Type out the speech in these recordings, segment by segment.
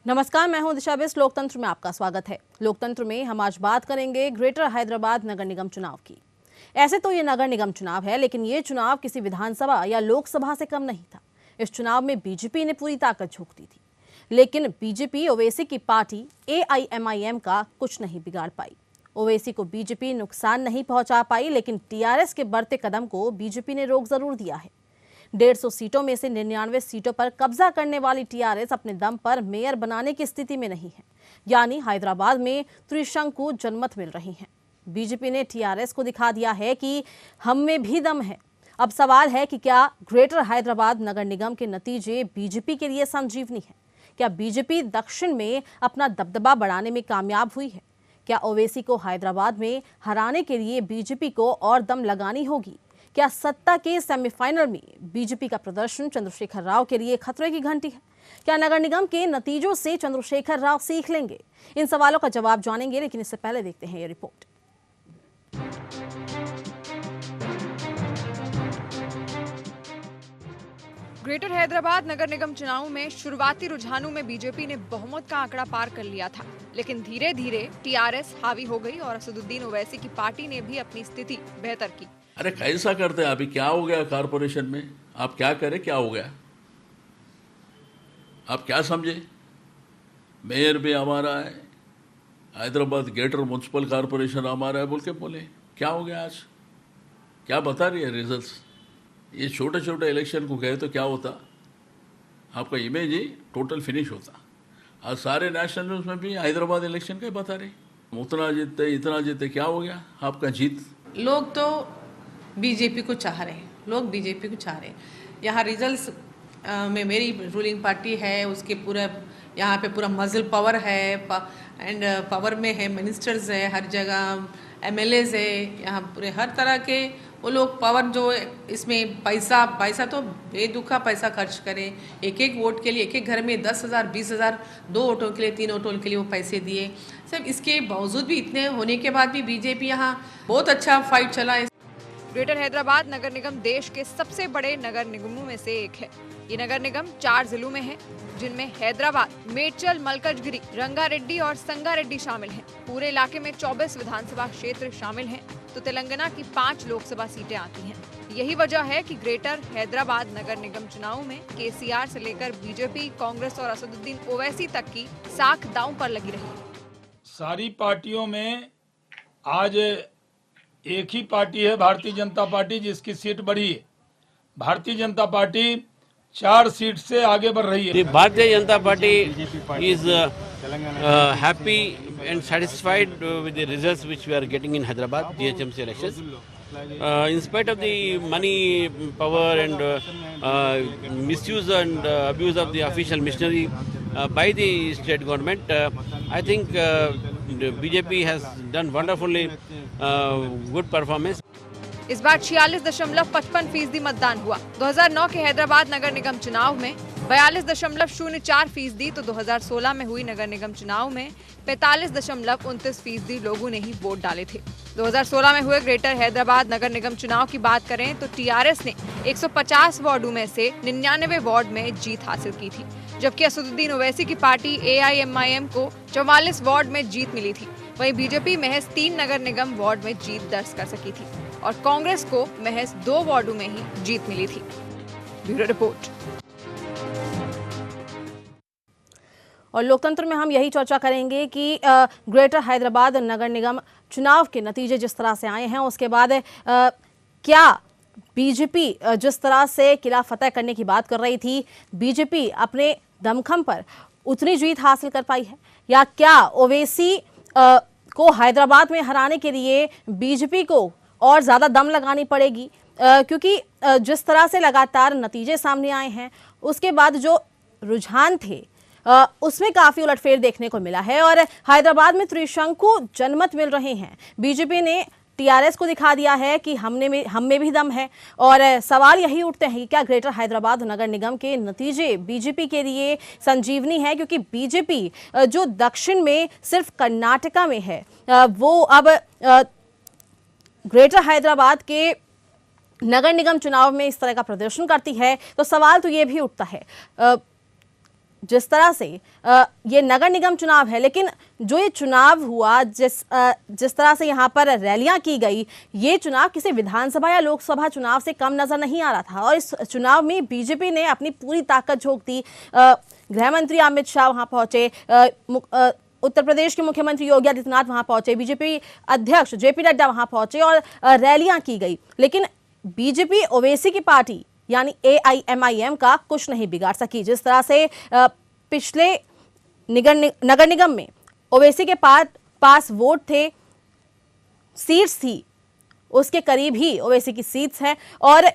नमस्कार, मैं हूं दिशा बिस्ट। लोकतंत्र में आपका स्वागत है। लोकतंत्र में हम आज बात करेंगे ग्रेटर हैदराबाद नगर निगम चुनाव की। ऐसे तो ये नगर निगम चुनाव है, लेकिन ये चुनाव किसी विधानसभा या लोकसभा से कम नहीं था। इस चुनाव में बीजेपी ने पूरी ताकत झोंक दी थी, लेकिन बीजेपी ओवैसी की पार्टी AIMIM का कुछ नहीं बिगाड़ पाई। ओवैसी को बीजेपी नुकसान नहीं पहुंचा पाई, लेकिन टीआरएस के बढ़ते कदम को बीजेपी ने रोक जरूर दिया है। 150 सीटों में से 99 सीटों पर कब्जा करने वाली टीआरएस अपने दम पर मेयर बनाने की स्थिति में नहीं है, यानी हैदराबाद में त्रिशंकु जनमत मिल रही हैं। बीजेपी ने टीआरएस को दिखा दिया है कि हम में भी दम है। अब सवाल है कि क्या ग्रेटर हैदराबाद नगर निगम के नतीजे बीजेपी के लिए संजीवनी है? क्या बीजेपी दक्षिण में अपना दबदबा बढ़ाने में कामयाब हुई है? क्या ओवैसी को हैदराबाद में हराने के लिए बीजेपी को और दम लगानी होगी? क्या सत्ता के सेमीफाइनल में बीजेपी का प्रदर्शन चंद्रशेखर राव के लिए खतरे की घंटी है? क्या नगर निगम के नतीजों से चंद्रशेखर राव सीख लेंगे? इन सवालों का जवाब जानेंगे, लेकिन इससे पहले देखते हैं ये रिपोर्ट। ग्रेटर हैदराबाद नगर निगम चुनाव में शुरुआती रुझानों में बीजेपी ने बहुमत का आंकड़ा पार कर लिया था, लेकिन धीरे धीरे टीआरएस हावी हो गई और असदुद्दीन ओवैसी की पार्टी ने भी अपनी स्थिति बेहतर की। अरे कैसा करते हैं? अभी क्या हो गया कारपोरेशन में? आप क्या करें? क्या हो गया? आप क्या समझे? मेयर भी हमारा है, हैदराबाद ग्रेटर म्यूनसिपल कॉरपोरेशन हमारा है बोल के बोले। क्या हो गया आज? क्या बता रही है रिजल्ट्स? ये छोटे छोटे इलेक्शन को गए तो क्या होता? आपका इमेज ही टोटल फिनिश होता। आज सारे नेशनल न्यूज़ में भी हैदराबाद इलेक्शन का बता रहे, उतना जीतते इतना जीतते। क्या हो गया आपका जीत? लोग तो बीजेपी को चाह रहे हैं, लोग बीजेपी को चाह रहे हैं। यहाँ रिजल्ट्स में मेरी रूलिंग पार्टी है, उसके पूरा यहाँ पे पूरा मजल पावर है एंड पावर में है, मिनिस्टर्स है, हर जगह MLAs है, यहाँ पूरे हर तरह के वो लोग पावर जो इसमें पैसा तो बेदुखा पैसा खर्च करें। एक एक वोट के लिए एक एक घर में 10,000 20,000, 2 वोटों के लिए 3 वोटों के लिए वो पैसे दिए। सब इसके बावजूद भी, इतने होने के बाद भी बीजेपी यहाँ बहुत अच्छा फाइट चला है। ग्रेटर हैदराबाद नगर निगम देश के सबसे बड़े नगर निगमों में से एक है। ये नगर निगम 4 जिलों में है, जिनमें हैदराबाद, मेडचल, मलकजगिरी, रंगारेड्डी और संगारेड्डी शामिल हैं। पूरे इलाके में 24 विधानसभा क्षेत्र शामिल हैं, तो तेलंगाना की 5 लोकसभा सीटें आती हैं। यही वजह है कि ग्रेटर हैदराबाद नगर निगम चुनाव में KCR से लेकर बीजेपी, कांग्रेस और असदुद्दीन ओवैसी तक की साख दांव पर लगी रही। सारी पार्टियों में आज एक ही पार्टी है, भारतीय जनता पार्टी, जिसकी सीट बढ़ी है। भारतीय जनता पार्टी 4 सीट से आगे बढ़ रही है। Bharatiya Janata party is happy and satisfied with the results which we are getting in Hyderabad GHMC elections. In spite of the money, power and misuse and abuse of the official machinery by the state government, I think the BJP has done wonderfully good performance. इस बार 46.55% मतदान हुआ। 2009 के हैदराबाद नगर निगम चुनाव में 42.04% तो 2016 में हुई नगर निगम चुनाव में 45.29% लोगों ने ही वोट डाले थे। 2016 में हुए ग्रेटर हैदराबाद नगर निगम चुनाव की बात करें तो टीआरएस ने 150 वार्डों में से 99 वार्ड में जीत हासिल की थी, जबकि असदुद्दीन ओवैसी की पार्टी AIMIM को 44 वार्ड में जीत मिली थी। वहीं बीजेपी महज 3 नगर निगम वार्ड में जीत दर्ज कर सकी थी और कांग्रेस को महज 2 वार्डों में ही जीत मिली थी। Bureau report. और लोकतंत्र में हम यही चर्चा करेंगे कि ग्रेटर हैदराबाद नगर निगम चुनाव के नतीजे जिस तरह से आए हैं, उसके बाद क्या बीजेपी जिस तरह से किला फतेह करने की बात कर रही थी, बीजेपी अपने दमखम पर उतनी जीत हासिल कर पाई है, या क्या ओवैसी को हैदराबाद में हराने के लिए बीजेपी को और ज़्यादा दम लगानी पड़ेगी? क्योंकि जिस तरह से लगातार नतीजे सामने आए हैं, उसके बाद जो रुझान थे उसमें काफ़ी उलटफेर देखने को मिला है और हैदराबाद में त्रिशंकु जनमत मिल रहे हैं। बीजेपी ने टीआरएस को दिखा दिया है कि हम में भी दम है, और सवाल यही उठते हैं कि क्या ग्रेटर हैदराबाद नगर निगम के नतीजे बीजेपी के लिए संजीवनी है? क्योंकि बीजेपी जो दक्षिण में सिर्फ कर्नाटका में है, वो अब ग्रेटर हैदराबाद के नगर निगम चुनाव में इस तरह का प्रदर्शन करती है, तो सवाल तो ये भी उठता है जिस तरह से ये नगर निगम चुनाव है, लेकिन जो ये चुनाव हुआ, जिस तरह से यहाँ पर रैलियां की गई, ये चुनाव किसी विधानसभा या लोकसभा चुनाव से कम नजर नहीं आ रहा था। और इस चुनाव में बीजेपी ने अपनी पूरी ताकत झोंक दी। गृह मंत्री अमित शाह वहां पहुंचे, उत्तर प्रदेश के मुख्यमंत्री योगी आदित्यनाथ वहां पहुंचे, बीजेपी अध्यक्ष जेपी नड्डा वहां पहुंचे और रैलियां की गई। लेकिन बीजेपी ओवैसी की पार्टी यानी AIMIM का कुछ नहीं बिगाड़ सकी। जिस तरह से पिछले नगर निगम में ओवैसी के पास वोट थे, सीट्स थी, उसके करीब ही ओवैसी की सीट्स हैं और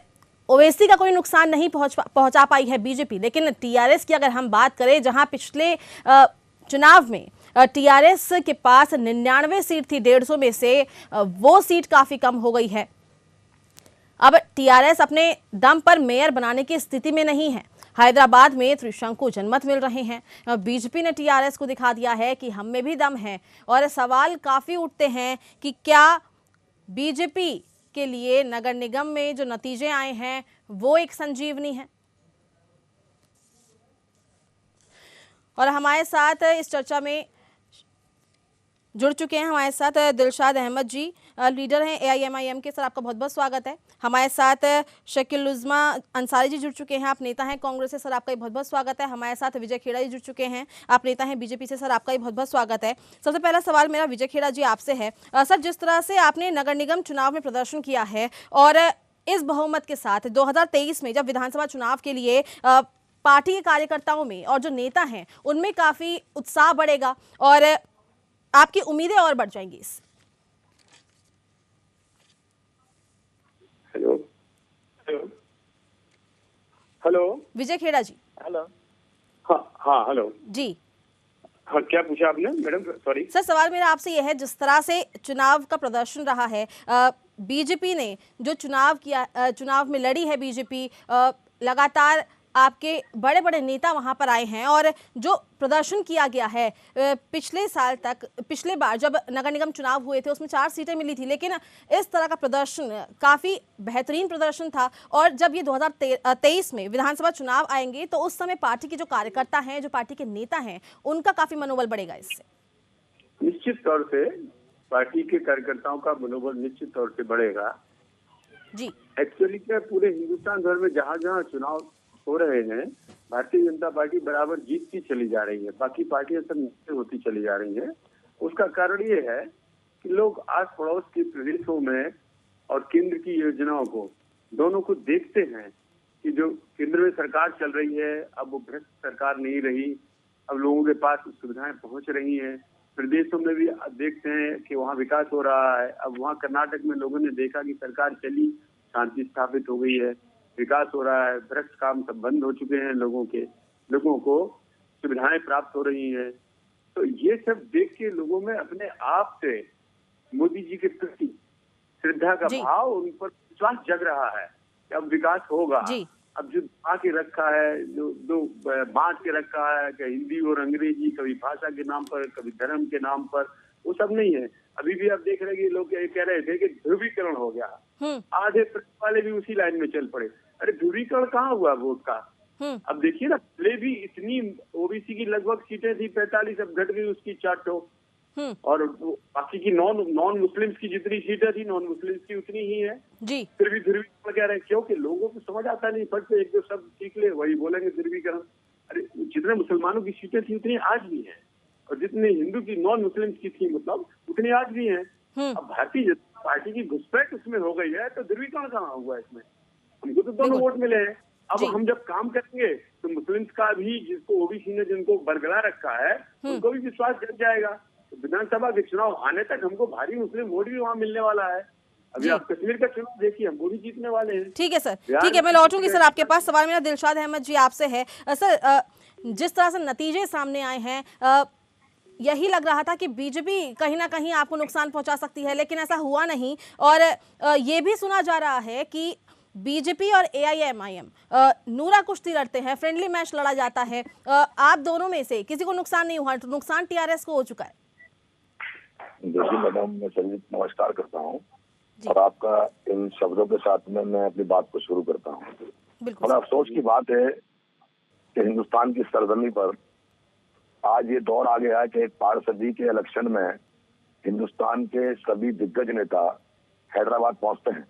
ओवैसी का कोई नुकसान नहीं पहुंचा पाई है बीजेपी। लेकिन टीआरएस की अगर हम बात करें, जहां पिछले चुनाव में टीआरएस के पास 99 सीट थी 150 में से, वो सीट काफी कम हो गई है। अब टीआरएस अपने दम पर मेयर बनाने की स्थिति में नहीं है। हैदराबाद में त्रिशंकु जनमत मिल रहे हैं। बीजेपी ने टीआरएस को दिखा दिया है कि हम में भी दम है और सवाल काफी उठते हैं कि क्या बीजेपी के लिए नगर निगम में जो नतीजे आए हैं वो एक संजीवनी है। और हमारे साथ इस चर्चा में जुड़ चुके हैं हमारे साथ दिलशाद अहमद जी, लीडर हैं AIMIM के। सर, आपका बहुत बहुत स्वागत है। हमारे साथ शकील उज़्मा अंसारी जी जुड़ चुके हैं, आप नेता हैं कांग्रेस से। सर, आपका भी बहुत बहुत स्वागत है। हमारे साथ विजय खेड़ा जी जुड़ चुके हैं, आप नेता हैं बीजेपी से। सर, आपका भी बहुत बहुत स्वागत है। सबसे पहला सवाल मेरा विजय खेड़ा जी आपसे है। सर, जिस तरह से आपने नगर निगम चुनाव में प्रदर्शन किया है और इस बहुमत के साथ 2023 में जब विधानसभा चुनाव के लिए पार्टी के कार्यकर्ताओं में और जो नेता हैं उनमें काफी उत्साह बढ़ेगा और आपकी उम्मीदें और बढ़ जाएंगी। हेलो हेलो हेलो विजय खेड़ा जी। हेलो हाँ हेलो जी। हाँ, क्या पूछा आपने मैडम? सॉरी सर, सवाल मेरा आपसे यह है, जिस तरह से चुनाव का प्रदर्शन रहा है, बीजेपी ने जो चुनाव किया, चुनाव में लड़ी है बीजेपी, लगातार आपके बड़े बड़े नेता वहां पर आए हैं और जो प्रदर्शन किया गया है, पिछले साल तक, पिछले बार जब नगर निगम चुनाव हुए थे उसमें 4 सीटें मिली थी, लेकिन इस तरह का प्रदर्शन काफी बेहतरीन प्रदर्शन था। और जब ये 2023 में विधानसभा चुनाव आएंगे तो उस समय पार्टी के जो कार्यकर्ता हैं, जो पार्टी के नेता हैं, उनका काफी मनोबल बढ़ेगा इससे। निश्चित तौर से पार्टी के कार्यकर्ताओं का मनोबल निश्चित तौर से बढ़ेगा जी। एक्चुअली क्या, पूरे हिंदुस्तान भर में जहाँ जहाँ चुनाव हो रहे हैं, भारतीय जनता पार्टी बराबर जीतती चली जा रही है, बाकी पार्टियां सब नीचे होती चली जा रही हैं। उसका कारण ये है कि लोग आस पड़ोस के प्रदेशों में और केंद्र की योजनाओं को, दोनों को देखते हैं कि जो केंद्र में सरकार चल रही है अब वो भ्रष्ट सरकार नहीं रही, अब लोगों के पास सुविधाएं पहुंच रही हैं। प्रदेशों में भी देखते हैं कि वहाँ विकास हो रहा है। अब वहाँ कर्नाटक में लोगों ने देखा कि सरकार चली, शांति स्थापित हो गई है, विकास हो रहा है, भ्रष्ट काम सब बंद हो चुके हैं, लोगों को सुविधाएं प्राप्त हो रही हैं। तो ये सब देख के लोगों में अपने आप से मोदी जी के प्रति श्रद्धा का भाव, उन पर विश्वास जग रहा है कि अब विकास होगा। अब जो के रखा है, जो बांट के रखा है कि हिंदी और अंग्रेजी, कभी भाषा के नाम पर, कभी धर्म के नाम पर, वो सब नहीं है। अभी भी आप देख रहे हैं कि लोग कह रहे थे कि ध्रुवीकरण हो गया, आधे वाले भी उसी लाइन में चल पड़े। अरे ध्रुवीकरण कहाँ हुआ वोट का? अब देखिए ना, पहले भी इतनी ओबीसी की लगभग सीटें थी 45, अब घट गई उसकी 4 ठो, और बाकी की नॉन मुस्लिम्स की जितनी सीटें थी नॉन मुस्लिम्स की उतनी ही है जी। फिर भी ध्रुवीकरण कह रहे हैं, क्योंकि लोगों को समझ आता नहीं, फट से एक दो शब्द सीख ले वही बोलेंगे ध्रुवीकरण। अरे जितने मुसलमानों की सीटें थी उतनी आज भी है, और जितने हिंदू की नॉन मुस्लिम्स की थी मतलब उतनी आज भी है। अब भारतीय जनता पार्टी की घुसपैठ उसमें हो गई है, तो ध्रुवीकरण कहाँ हुआ इसमें? हमको तो दोनों वोट मिले हैं। अब हम जब काम करेंगे तो मुस्लिम्स का भी, जिसको ओबीसी ने जिनको बरगला रखा है, उनको भी विश्वास जग जाएगा। तो विधानसभा के चुनाव आने तक हमको भारी मुस्लिम वोट भी वहाँ मिलने वाला है। अभी आप कश्मीर का चुनाव देखिए, हम वो भी जीतने वाले हैं। ठीक है सर, ठीक है, मैं लौटूंगी सर आपके पास। सवाल मेरा दिलशाद अहमद जी आपसे है। सर, जिस तरह से नतीजे सामने आए हैं, यही लग रहा था कि बीजेपी कहीं ना कहीं आपको नुकसान पहुंचा सकती है, लेकिन ऐसा हुआ नहीं। और ये भी सुना जा रहा है कि बीजेपी और AIMIM नूरा कुश्ती लड़ते हैं, फ्रेंडली मैच लड़ा जाता है। आप दोनों में से किसी को नुकसान नहीं हुआ, तो नुकसान टीआरएस को हो चुका है। देखिए मैडम, मैं सभी नमस्कार करता हूँ और आपका इन शब्दों के साथ में मैं अपनी बात को शुरू करता हूँ। बड़ा अफसोस की बात है कि हिंदुस्तान की सरजमी पर आज ये दौर आ गया है कि एक पार्षदी के इलेक्शन में हिंदुस्तान के सभी दिग्गज नेता हैदराबाद पहुंचते हैं।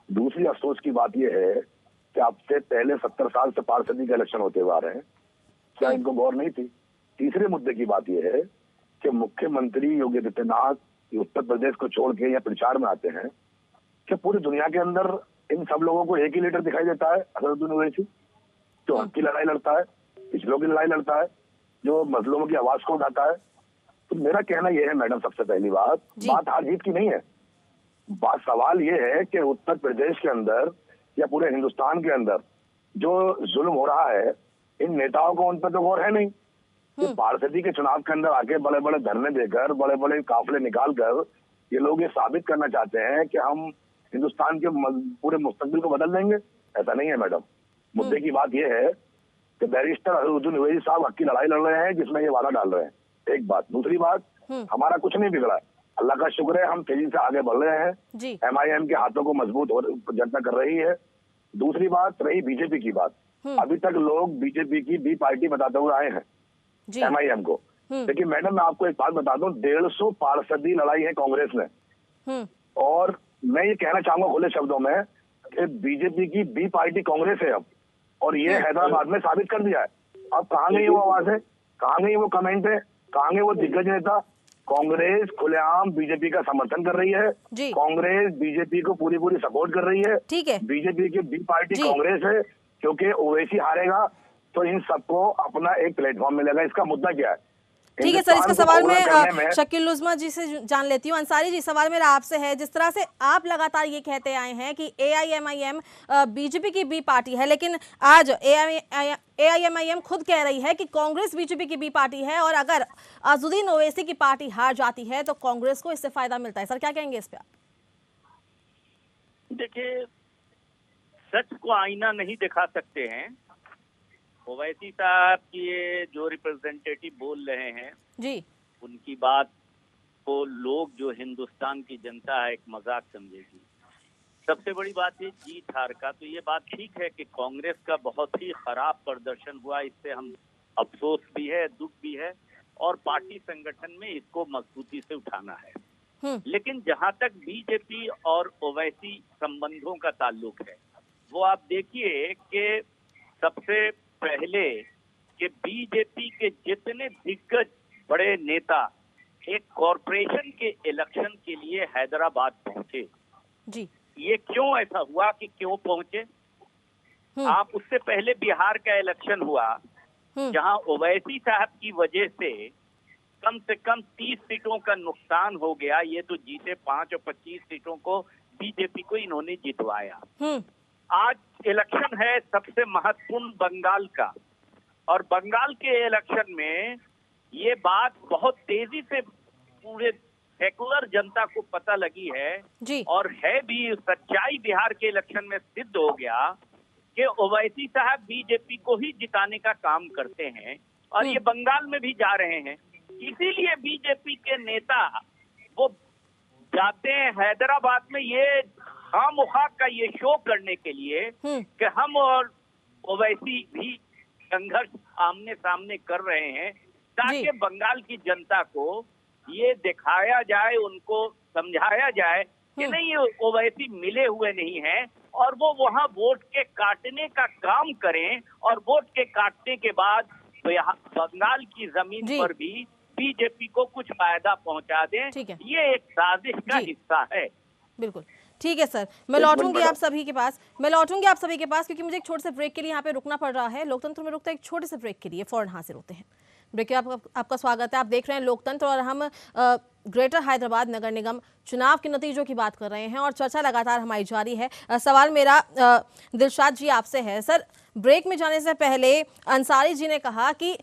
दूसरी अफसोस की बात यह है कि अब से पहले 70 साल से पार्षदी के इलेक्शन होते हुए आ रहे हैं, क्या इनको गौर नहीं थी? तीसरे मुद्दे की बात यह है कि मुख्यमंत्री योगी आदित्यनाथ उत्तर प्रदेश को छोड़ के या प्रचार में आते हैं कि पूरी दुनिया के अंदर इन सब लोगों को एक ही लीडर दिखाई देता है, असदुद्दीन ओवैसी, जो हक की लड़ाई लड़ता है, पिछलों की लड़ाई लड़ता है, जो मजलूमों की आवाज को उठाता है। तो मेरा कहना यह है मैडम, सबसे पहली बात हार जीत की नहीं है। बात सवाल यह है कि उत्तर प्रदेश के अंदर या पूरे हिंदुस्तान के अंदर जो जुल्म हो रहा है, इन नेताओं को उन पर तो गौर है नहीं। कि पार्षदी के चुनाव के अंदर आके बड़े बड़े धरने देकर, बड़े बड़े काफिले निकाल कर ये लोग ये साबित करना चाहते हैं कि हम हिंदुस्तान के पूरे मुस्तकबिल को बदल देंगे। ऐसा नहीं है मैडम। मुद्दे की बात यह है कि बैरिस्टर असदुद्दीन ओवैसी साहब हक की लड़ाई लड़ रहे हैं, जिसमें ये वादा डाल रहे हैं। एक बात। दूसरी बात, हमारा कुछ नहीं बिगड़ा है, अल्लाह का शुक्र है, हम तेजी से आगे बढ़ रहे हैं। MIM के हाथों को मजबूत जनता कर रही है। दूसरी बात रही बीजेपी की बात, अभी तक लोग बीजेपी की बी पार्टी बताते हुए आए हैं MIM को। लेकिन मैडम मैं आपको एक बात बता दूं, 150 पार्षदी लड़ाई है कांग्रेस ने, और मैं ये कहना चाहूंगा खुले शब्दों में कि बीजेपी की बी पार्टी कांग्रेस है अब, और ये हैदराबाद में साबित कर दिया है। अब कहाँ गई वो आवाज है, कहाँ गई वो कमेंट है, कहाँ गए वो दिग्गज नेता? कांग्रेस खुलेआम बीजेपी का समर्थन कर रही है, कांग्रेस बीजेपी को पूरी पूरी सपोर्ट कर रही है। ठीक है, बीजेपी की बी पार्टी कांग्रेस है, क्योंकि ओवैसी हारेगा तो इन सबको अपना एक प्लेटफॉर्म मिलेगा। इसका मुद्दा क्या है? ठीक है सर, इसका सवाल मैं शकील उज़्मा जी से जान लेती हूँ। अंसारी जी, सवाल मेरा आपसे है, जिस तरह से आप लगातार ये कहते आए हैं कि AIMIM बीजेपी की बी पार्टी है, लेकिन आज AIMIM खुद कह रही है कि कांग्रेस बीजेपी की बी पार्टी है, और अगर असदुद्दीन ओवैसी की पार्टी हार जाती है तो कांग्रेस को इससे फायदा मिलता है। सर क्या कहेंगे इस पर? देखिए, सच को आईना नहीं दिखा सकते हैं। ओवैसी साहब की ये जो रिप्रेजेंटेटिव बोल रहे हैं जी, उनकी बात को लोग, जो हिंदुस्तान की जनता है, एक मजाक समझेगी। सबसे बड़ी बात है जीत हार का। तो ये बात ठीक है कि कांग्रेस का बहुत ही खराब प्रदर्शन हुआ, इससे हम अफसोस भी है, दुख भी है, और पार्टी संगठन में इसको मजबूती से उठाना है। लेकिन जहां तक बीजेपी और ओवैसी संबंधों का ताल्लुक है, वो आप देखिए कि सबसे पहले कि बीजेपी के जितने दिग्गज बड़े नेता एक कॉरपोरेशन के इलेक्शन के लिए हैदराबाद पहुंचे जी। ये क्यों ऐसा हुआ कि क्यों पहुंचे? आप उससे पहले बिहार का इलेक्शन हुआ, जहां ओवैसी साहब की वजह से कम 30 सीटों का नुकसान हो गया। ये तो जीते 5 और 25 सीटों को बीजेपी को इन्होंने जितवाया। आज इलेक्शन है सबसे महत्वपूर्ण बंगाल का, और बंगाल के इलेक्शन में ये बात बहुत तेजी से पूरे सेकुलर जनता को पता लगी है जी। और है भी सच्चाई बिहार के इलेक्शन में सिद्ध हो गया कि ओवैसी साहब बीजेपी को ही जिताने का काम करते हैं, और ये बंगाल में भी जा रहे हैं। इसीलिए बीजेपी के नेता वो जाते हैं हैदराबाद में ये खामोखा का ये शो करने के लिए कि हम और ओवैसी भी संघर्ष आमने सामने कर रहे हैं, ताकि बंगाल की जनता को ये दिखाया जाए, उनको समझाया जाए कि नहीं, ये ओवैसी मिले हुए नहीं हैं, और वो वहाँ वोट के काटने का काम करें, और वोट के काटने के बाद तो यहाँ बंगाल की जमीन पर भी बीजेपी को कुछ फायदा पहुंचा दें। ये एक साजिश का हिस्सा है। बिल्कुल ठीक है सर, मैं लौटूंगी आप सभी के पास, क्योंकि मुझे एक छोटे से ब्रेक के लिए यहाँ पे रुकना पड़ रहा है। लोकतंत्र में रुकता है एक छोटे से ब्रेक के लिए, फौरन हाजिर होते हैं। ब्रेक के आपका स्वागत है। आप देख रहे हैं लोकतंत्र, और हम ग्रेटर हैदराबाद नगर निगम चुनाव के नतीजों की बात कर रहे हैं, और चर्चा लगातार हमारी जारी है। सवाल मेरा दिलशाद जी आपसे है। सर, ब्रेक में जाने से पहले अंसारी जी ने कहा कि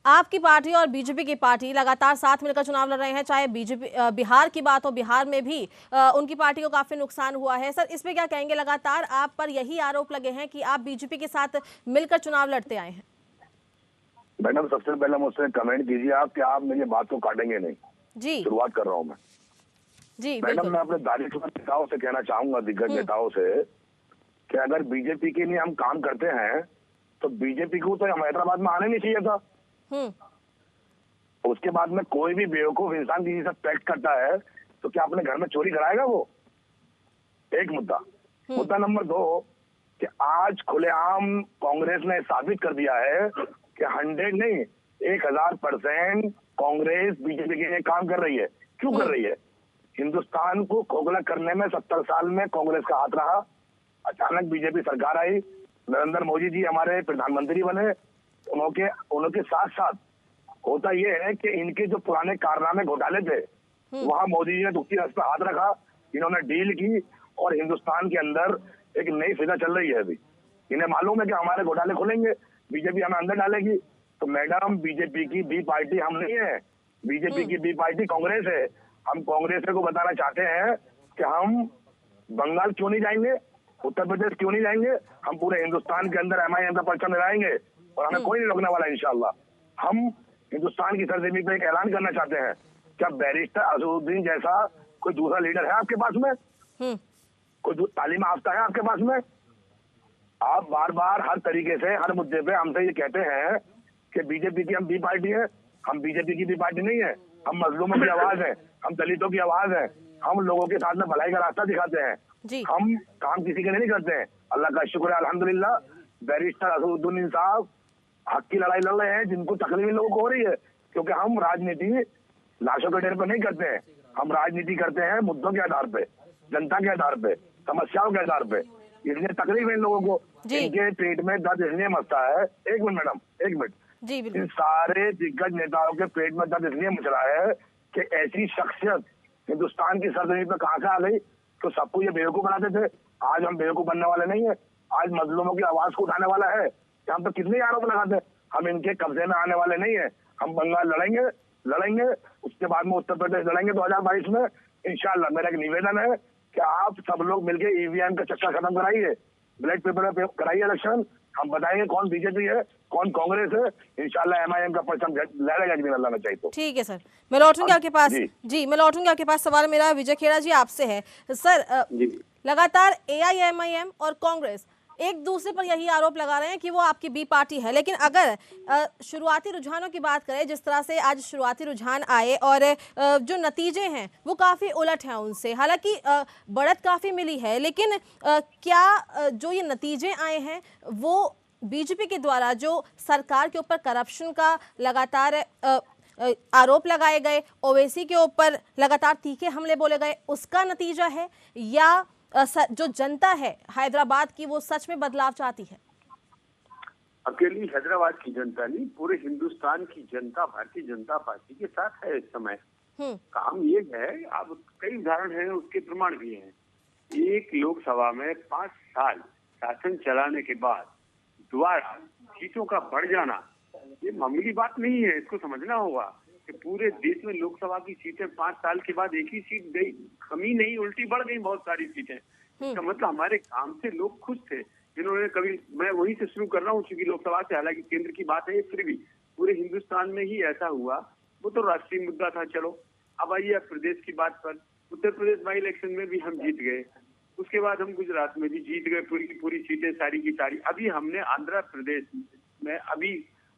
आपकी पार्टी और बीजेपी की पार्टी लगातार साथ मिलकर चुनाव लड़ रहे हैं, चाहे बीजेपी बिहार की बात हो, बिहार में भी उनकी पार्टी को काफी नुकसान हुआ है। सर, इस पे क्या कहेंगे? लगातार आप पर यही आरोप लगे हैं कि आप बीजेपी के साथ मिलकर चुनाव लड़ते आए हैं। मैडम, सबसे पहले मुझसे कमेंट कीजिए आप कि आप मेरी बात को काटेंगे नहीं। जी, शुरुआत कर रहा हूँ मैं जी। मैडम, मैं अपने दानिशवर नेताओं से कहना चाहूंगा, दिग्गज नेताओं से, कि अगर बीजेपी के लिए हम काम करते हैं तो बीजेपी को तो हम हैदराबाद में आने नहीं चाहिए था। उसके बाद में कोई भी बेवकूफ इंसान किसी से पैक्ट करता है तो क्या अपने घर में चोरी कराएगा वो? एक मुद्दा। मुद्दा नंबर 2 कि आज खुलेआम कांग्रेस ने साबित कर दिया है कि 100 नहीं 1000% कांग्रेस बीजेपी के लिए काम कर रही है। क्यों कर रही है? हिंदुस्तान को खोखला करने में 70 साल में कांग्रेस का हाथ रहा। अचानक बीजेपी सरकार आई, नरेंद्र मोदी जी हमारे प्रधानमंत्री बने। उनके साथ साथ होता यह है कि इनके जो पुराने कारनामे घोटाले थे वहां मोदी जी ने दुखती रस पे हाथ रखा, इन्होंने डील की और हिंदुस्तान के अंदर एक नई फिजा चल रही है। अभी इन्हें मालूम है कि हमारे घोटाले खुलेंगे, बीजेपी हमें अंदर डालेगी। तो मैडम, बीजेपी की बी पार्टी हम नहीं है, बीजेपी की बी पार्टी कांग्रेस है। हम कांग्रेस को बताना चाहते हैं कि हम बंगाल क्यों नहीं जाएंगे, उत्तर प्रदेश क्यों नहीं जाएंगे, हम पूरे हिंदुस्तान के अंदर MIM का परचम लहराएंगे और हमें कोई नहीं रोकने वाला इंशाल्लाह। हम हिंदुस्तान की सरजमीन पे एक ऐलान करना चाहते हैं, क्या बैरिस्टर असदुद्दीन जैसा कोई दूसरा लीडर है आपके पास में? कोई तालीम याफ्ता है आपके पास में? आप बार बार हर तरीके से हर मुद्दे पे हमसे ये कहते हैं कि बीजेपी की हम बी पार्टी है। हम बीजेपी की बी पार्टी नहीं है, हम मजलूमों की आवाज है, हम दलितों की आवाज है, हम लोगों के साथ में भलाई का रास्ता दिखाते हैं। हम काम किसी के लिए नहीं करते हैं। अल्लाह का शुक्र है, अल्हम्दुलिल्लाह बैरिस्टर असदुद्दीन साहब हक की लड़ाई लड़ रहे हैं जिनको तकलीफ लोगों को हो रही है। क्योंकि हम राजनीति लाशों के ढेर पर नहीं करते हैं, हम राजनीति करते हैं मुद्दों के आधार पे, जनता के आधार पे, समस्याओं के आधार पे। इसलिए तकलीफ है इन लोगों को, इनके पेट में दर्द इसलिए मचता है। एक मिनट मैडम, एक मिनट। इन सारे दिग्गज नेताओं के पेट में दर्द इसलिए मच रहा है कि ऐसी शख्सियत हिंदुस्तान की सरजमीन पर कहां से आ गई। तो सबको ये बेवकूफ बनाते थे। आज हम बेवकूफ बनने वाले नहीं है, आज मजलूमों की आवाज को उठाने वाला है। हम तो कितने आरोप लगाते हैं, हम इनके कब्जे में आने वाले नहीं है। हम बंगाल लड़ेंगे, उसके बाद में उत्तर प्रदेश लड़ेंगे 2022 में इंशाल्लाह। मेरा एक निवेदन है कि आप सब लोग मिलकर EVM का चक्कर खत्म कराइए, ब्लैक पेपर पे कराइए इलेक्शन। हम बताएंगे कौन बीजेपी है, कौन कांग्रेस है। इंशाल्लाह MIM का परचम लहरेगा एक दिन अल्लाह ने चाहे तो। ठीक है सर, मैं लौटूंगी आपके पास। जी मैं लौटूंगी आपके पास। सवाल मेरा विजय खेड़ा जी आपसे है। सर लगातार AIMIM और कांग्रेस एक दूसरे पर यही आरोप लगा रहे हैं कि वो आपकी बी पार्टी है, लेकिन अगर शुरुआती रुझानों की बात करें, जिस तरह से आज शुरुआती रुझान आए और जो नतीजे हैं वो काफ़ी उलट हैं उनसे। हालांकि बढ़त काफ़ी मिली है, लेकिन क्या जो ये नतीजे आए हैं वो बीजेपी के द्वारा जो सरकार के ऊपर करप्शन का लगातार आरोप लगाए गए, ओवैसी के ऊपर लगातार तीखे हमले बोले गए, उसका नतीजा है, या जो जनता है हैदराबाद की वो सच में बदलाव चाहती है? अकेली हैदराबाद की जनता नहीं, पूरे हिंदुस्तान की जनता भारतीय जनता पार्टी के साथ है इस समय। काम ये है, अब कई उदाहरण हैं, उसके प्रमाण भी हैं। एक लोकसभा में 5 साल शासन चलाने के बाद दोबारा सीटों का बढ़ जाना ये मामूली बात नहीं है। इसको समझना होगा कि पूरे देश में लोकसभा की सीटें 5 साल के बाद एक ही सीट गई, कमी नहीं उल्टी बढ़ गई बहुत सारी सीटें। इसका मतलब हमारे काम से लोग खुश थे। जिन्होंने कभी, मैं वहीं से शुरू कर रहा हूँ क्योंकि लोकसभा से, हालांकि केंद्र की बात है, फिर भी पूरे हिंदुस्तान में ही ऐसा हुआ। वो तो राष्ट्रीय मुद्दा था। चलो अब आइए प्रदेश की बात पर। उत्तर प्रदेश बाई इलेक्शन में भी हम जीत गए, उसके बाद हम गुजरात में भी जीत गए, पूरी की पूरी सीटें सारी की सारी। अभी हमने आंध्र प्रदेश में,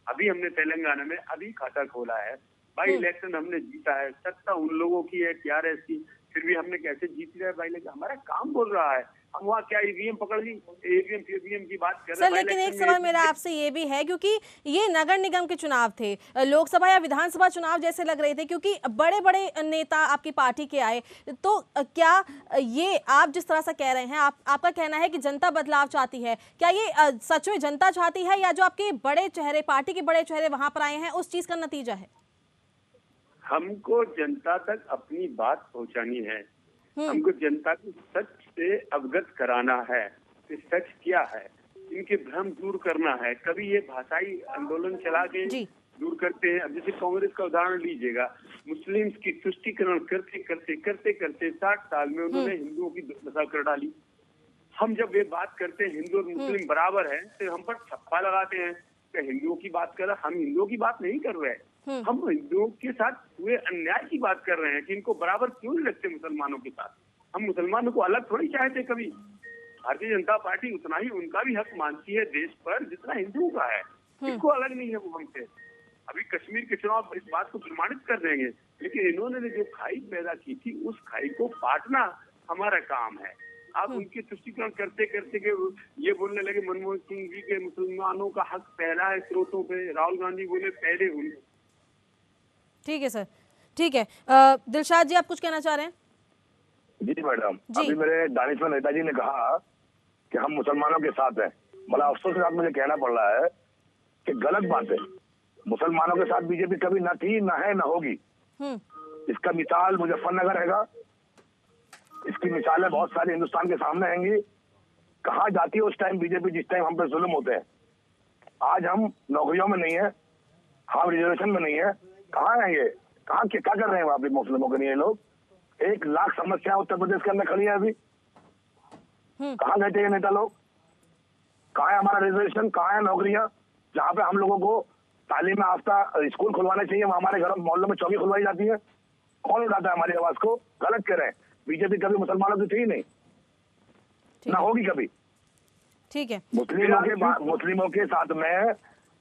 अभी हमने तेलंगाना में अभी खाता खोला है। बाई इलेक्शन हमने जीता है। सत्ता उन लोगों की है TRS की, फिर भी हमने कैसे जीत लिया बाई इलेक्शन। हमारा काम बोल रहा है। हम वहाँ क्या EVM पकड़ ली, EVM की बात कर रहे हैं। सर लेकिन एक सवाल मेरा आपसे ये भी है, क्योंकि ये नगर निगम के चुनाव थे, लोकसभा या विधानसभा चुनाव जैसे लग रहे थे, क्योंकि बड़े बड़े नेता आपकी पार्टी के आए। तो क्या ये आप जिस तरह से कह रहे हैं, आपका कहना है कि जनता बदलाव चाहती है, क्या ये सच में जनता चाहती है, या जो आपके बड़े चेहरे, पार्टी के बड़े चेहरे वहां पर आए हैं, उस चीज का नतीजा है? हमको जनता तक अपनी बात पहुंचानी है, हमको जनता को सच से अवगत कराना है कि सच क्या है, इनके भ्रम दूर करना है। कभी ये भाषाई आंदोलन चला के दूर करते हैं। अब जैसे कांग्रेस का उदाहरण लीजिएगा, मुस्लिम्स की तुष्टीकरण करते करते 60 साल में उन्होंने हिंदुओं की दुर्दशा कर डाली। हम जब ये बात करते हैं हिंदू और मुस्लिम बराबर है, तो हम पर छप्पा लगाते हैं कि हिंदुओं की बात कर रहे। हम हिंदुओं की बात नहीं कर रहे, हम हिंदुओं के साथ हुए अन्याय की बात कर रहे हैं कि इनको बराबर क्यों नहीं रखते मुसलमानों के साथ। हम मुसलमानों को अलग थोड़ी चाहते कभी। भारतीय जनता पार्टी उतना ही उनका भी हक मानती है देश पर जितना हिंदुओं का है। इसको अलग नहीं है वो हमसे। अभी कश्मीर के चुनाव इस बात को प्रमाणित कर देंगे, लेकिन इन्होंने जो खाई पैदा की थी उस खाई को पाटना हमारा काम है। आप उनके तुष्टीकरण करते करते के ये बोलने लगे मनमोहन सिंह जी के मुसलमानों का हक पहला है स्रोतों पे, राहुल गांधी बोले पहले उन। ठीक है सर, ठीक है। दिलशाद जी, आप कुछ कहना चाह रहे हैं? जी मैडम, अभी मेरे दानिशमंद नेताजी ने कहा कि हम मुसलमानों के साथ हैं। बड़ा अफसोस के साथ मुझे कहना पड़ रहा है कि गलत बात है। मुसलमानों के साथ बीजेपी कभी न थी, न है, न होगी। इसका मिसाल मुजफ्फरनगर हैगा, इसकी मिसालें बहुत सारी हिंदुस्तान के सामने आएंगी। कहाँ जाती है उस टाइम बीजेपी जिस टाइम हम पे जुल्म होते हैं। आज हम नौकरियों में नहीं है, हम रिजर्वेशन में नहीं है, कहाँ है ये? कहाँ क्या कर रहे हैं वहाँ पे मुस्लिमों के लिए लोग? 1 लाख समस्या उत्तर प्रदेश के अंदर खड़ी है अभी। कहाँ गए थे ये नेता लोग? कहाँ है हमारा रिजर्वेशन? कहाँ है नौकरियां? जहाँ पे हम लोगों को तालीम याफ्ता स्कूल खुलवाने चाहिए, वहाँ हमारे घरों मोहल्लों में चौकी खुलवाई जाती है। कौन उठाता है हमारी आवाज को? गलत कह रहे हैं। बीजेपी कभी मुसलमानों की थी नहीं, ना होगी कभी। ठीक है। मुस्लिमों के साथ में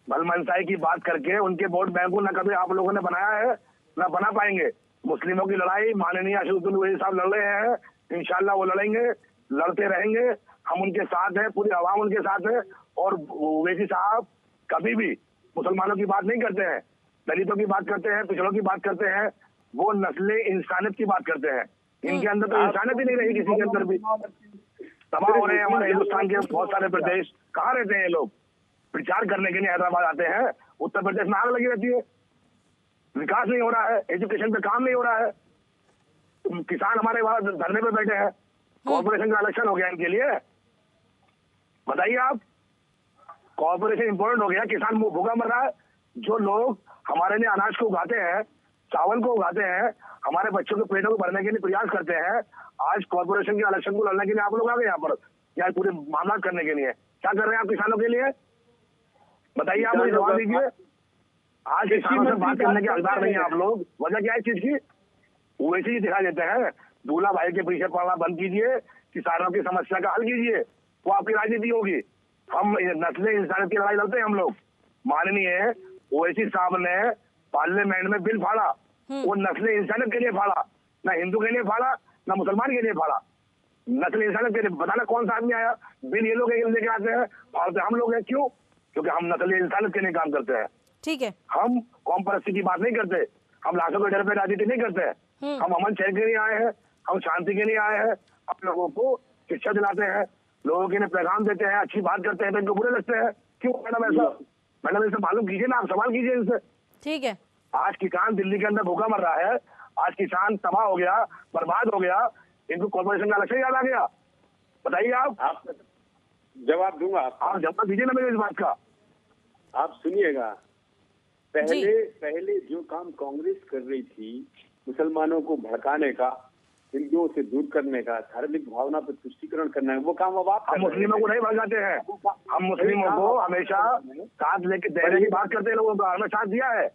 भलमनसाई की बात करके उनके वोट बैंक को न कभी आप लोगों ने बनाया है, न बना पाएंगे। मुस्लिमों की लड़ाई माननीय अशरफुल ओवैसी साहब लड़ रहे हैं, इंशाल्लाह वो लड़ेंगे, लड़ते रहेंगे। हम उनके साथ हैं, पूरी आवाम उनके साथ है। और ओवैसी साहब कभी भी मुसलमानों की बात नहीं करते हैं, दलितों की बात करते हैं, पिछड़ों की बात करते हैं। वो नस्ले इंसानियत की बात करते हैं। इनके अंदर तो इंसानियत ही नहीं रही किसी के अंदर भी। तबाह हो रहे हैं हमारे हिंदुस्तान के बहुत सारे प्रदेश। कहाँ रहते हैं ये लोग? प्रचार करने के लिए हैदराबाद आते हैं, उत्तर प्रदेश में आग लगी रहती है। विकास नहीं हो रहा है, एजुकेशन पे काम नहीं हो रहा है। किसान हमारे वहां धरने पे बैठे हैं। कॉर्पोरेशन का इलेक्शन हो गया इनके लिए, बताइए आप। कॉर्पोरेशन इंपॉर्टेंट हो गया, किसान भूखा मर रहा है। जो लोग हमारे लिए अनाज को उगाते हैं, चावल को उगाते हैं, हमारे बच्चों के पेटों को भरने के लिए प्रयास करते हैं, आज कॉर्पोरेशन के इलेक्शन को लड़ने के लिए आप लोग आ गए यहाँ पर, यहाँ पूरे मामला करने के लिए। क्या कर रहे हैं आप किसानों के लिए? बताइए, आप मुझे जवाब दीजिए। आज किसानों से बात करने के हकदार नहीं है आप लोग। वजह क्या है इस चीज की? वैसे ही दिखा देते हैं। दूल्हा भाई के पीछे पड़ना बंद कीजिए, किसानों की समस्या का हल कीजिए, वो आपकी राजनीति होगी। हम नस्ले इंसानियत की लड़ाई लड़ते हैं हम लोग। माननीय ओवैसी साहब ने पार्लियामेंट में बिल फाड़ा, वो नस्ले इंसानियत के लिए फाड़ा, ना हिंदू के लिए फाड़ा, ना मुसलमान के लिए फाड़ा, नस्ले इंसानियत के लिए। बताना कौन सा आदमी आया? बिल ये लोग लेके आते हैं, फाड़ते हम लोग हैं। क्यों? क्योंकि हम नस्ले इंसानियत के लिए काम करते हैं। ठीक है। हम कौम परस्ती की बात नहीं करते, हम लाशों के डर पे राजनीति नहीं करते। हम अमन चैन के लिए आए हैं, हम शांति के लिए आए हैं। आप लोगों को शिक्षा दिलाते हैं, लोगों के लिए पैगाम देते हैं, अच्छी बात करते हैं तो इनको बुरे लगते हैं। क्यों मैडम ऐसा? मैडम इनसे मालूम कीजिए ना, आप सवाल कीजिए इनसे। ठीक है। आज किसान दिल्ली के अंदर भूखा मर रहा है, आज किसान तबाह हो गया, बर्बाद हो गया, इनको कॉर्पोरेशन का इलेक्शन याद आ गया। बताइए आप जवाब दूंगा। आप जवाब दीजिए ना मेरे इस बात का। आप सुनिएगा, पहले जो काम कांग्रेस कर रही थी, मुसलमानों को भड़काने का, हिंदुओं से दूर करने का, धार्मिक भावना पर तुष्टीकरण करना है, वो काम अब आप। हम मुस्लिमों को नहीं भड़काते हैं, हम मुस्लिमों को हमेशा साथ लेके देने की बात करते हैं। लोगों का हमें साथ दिया है।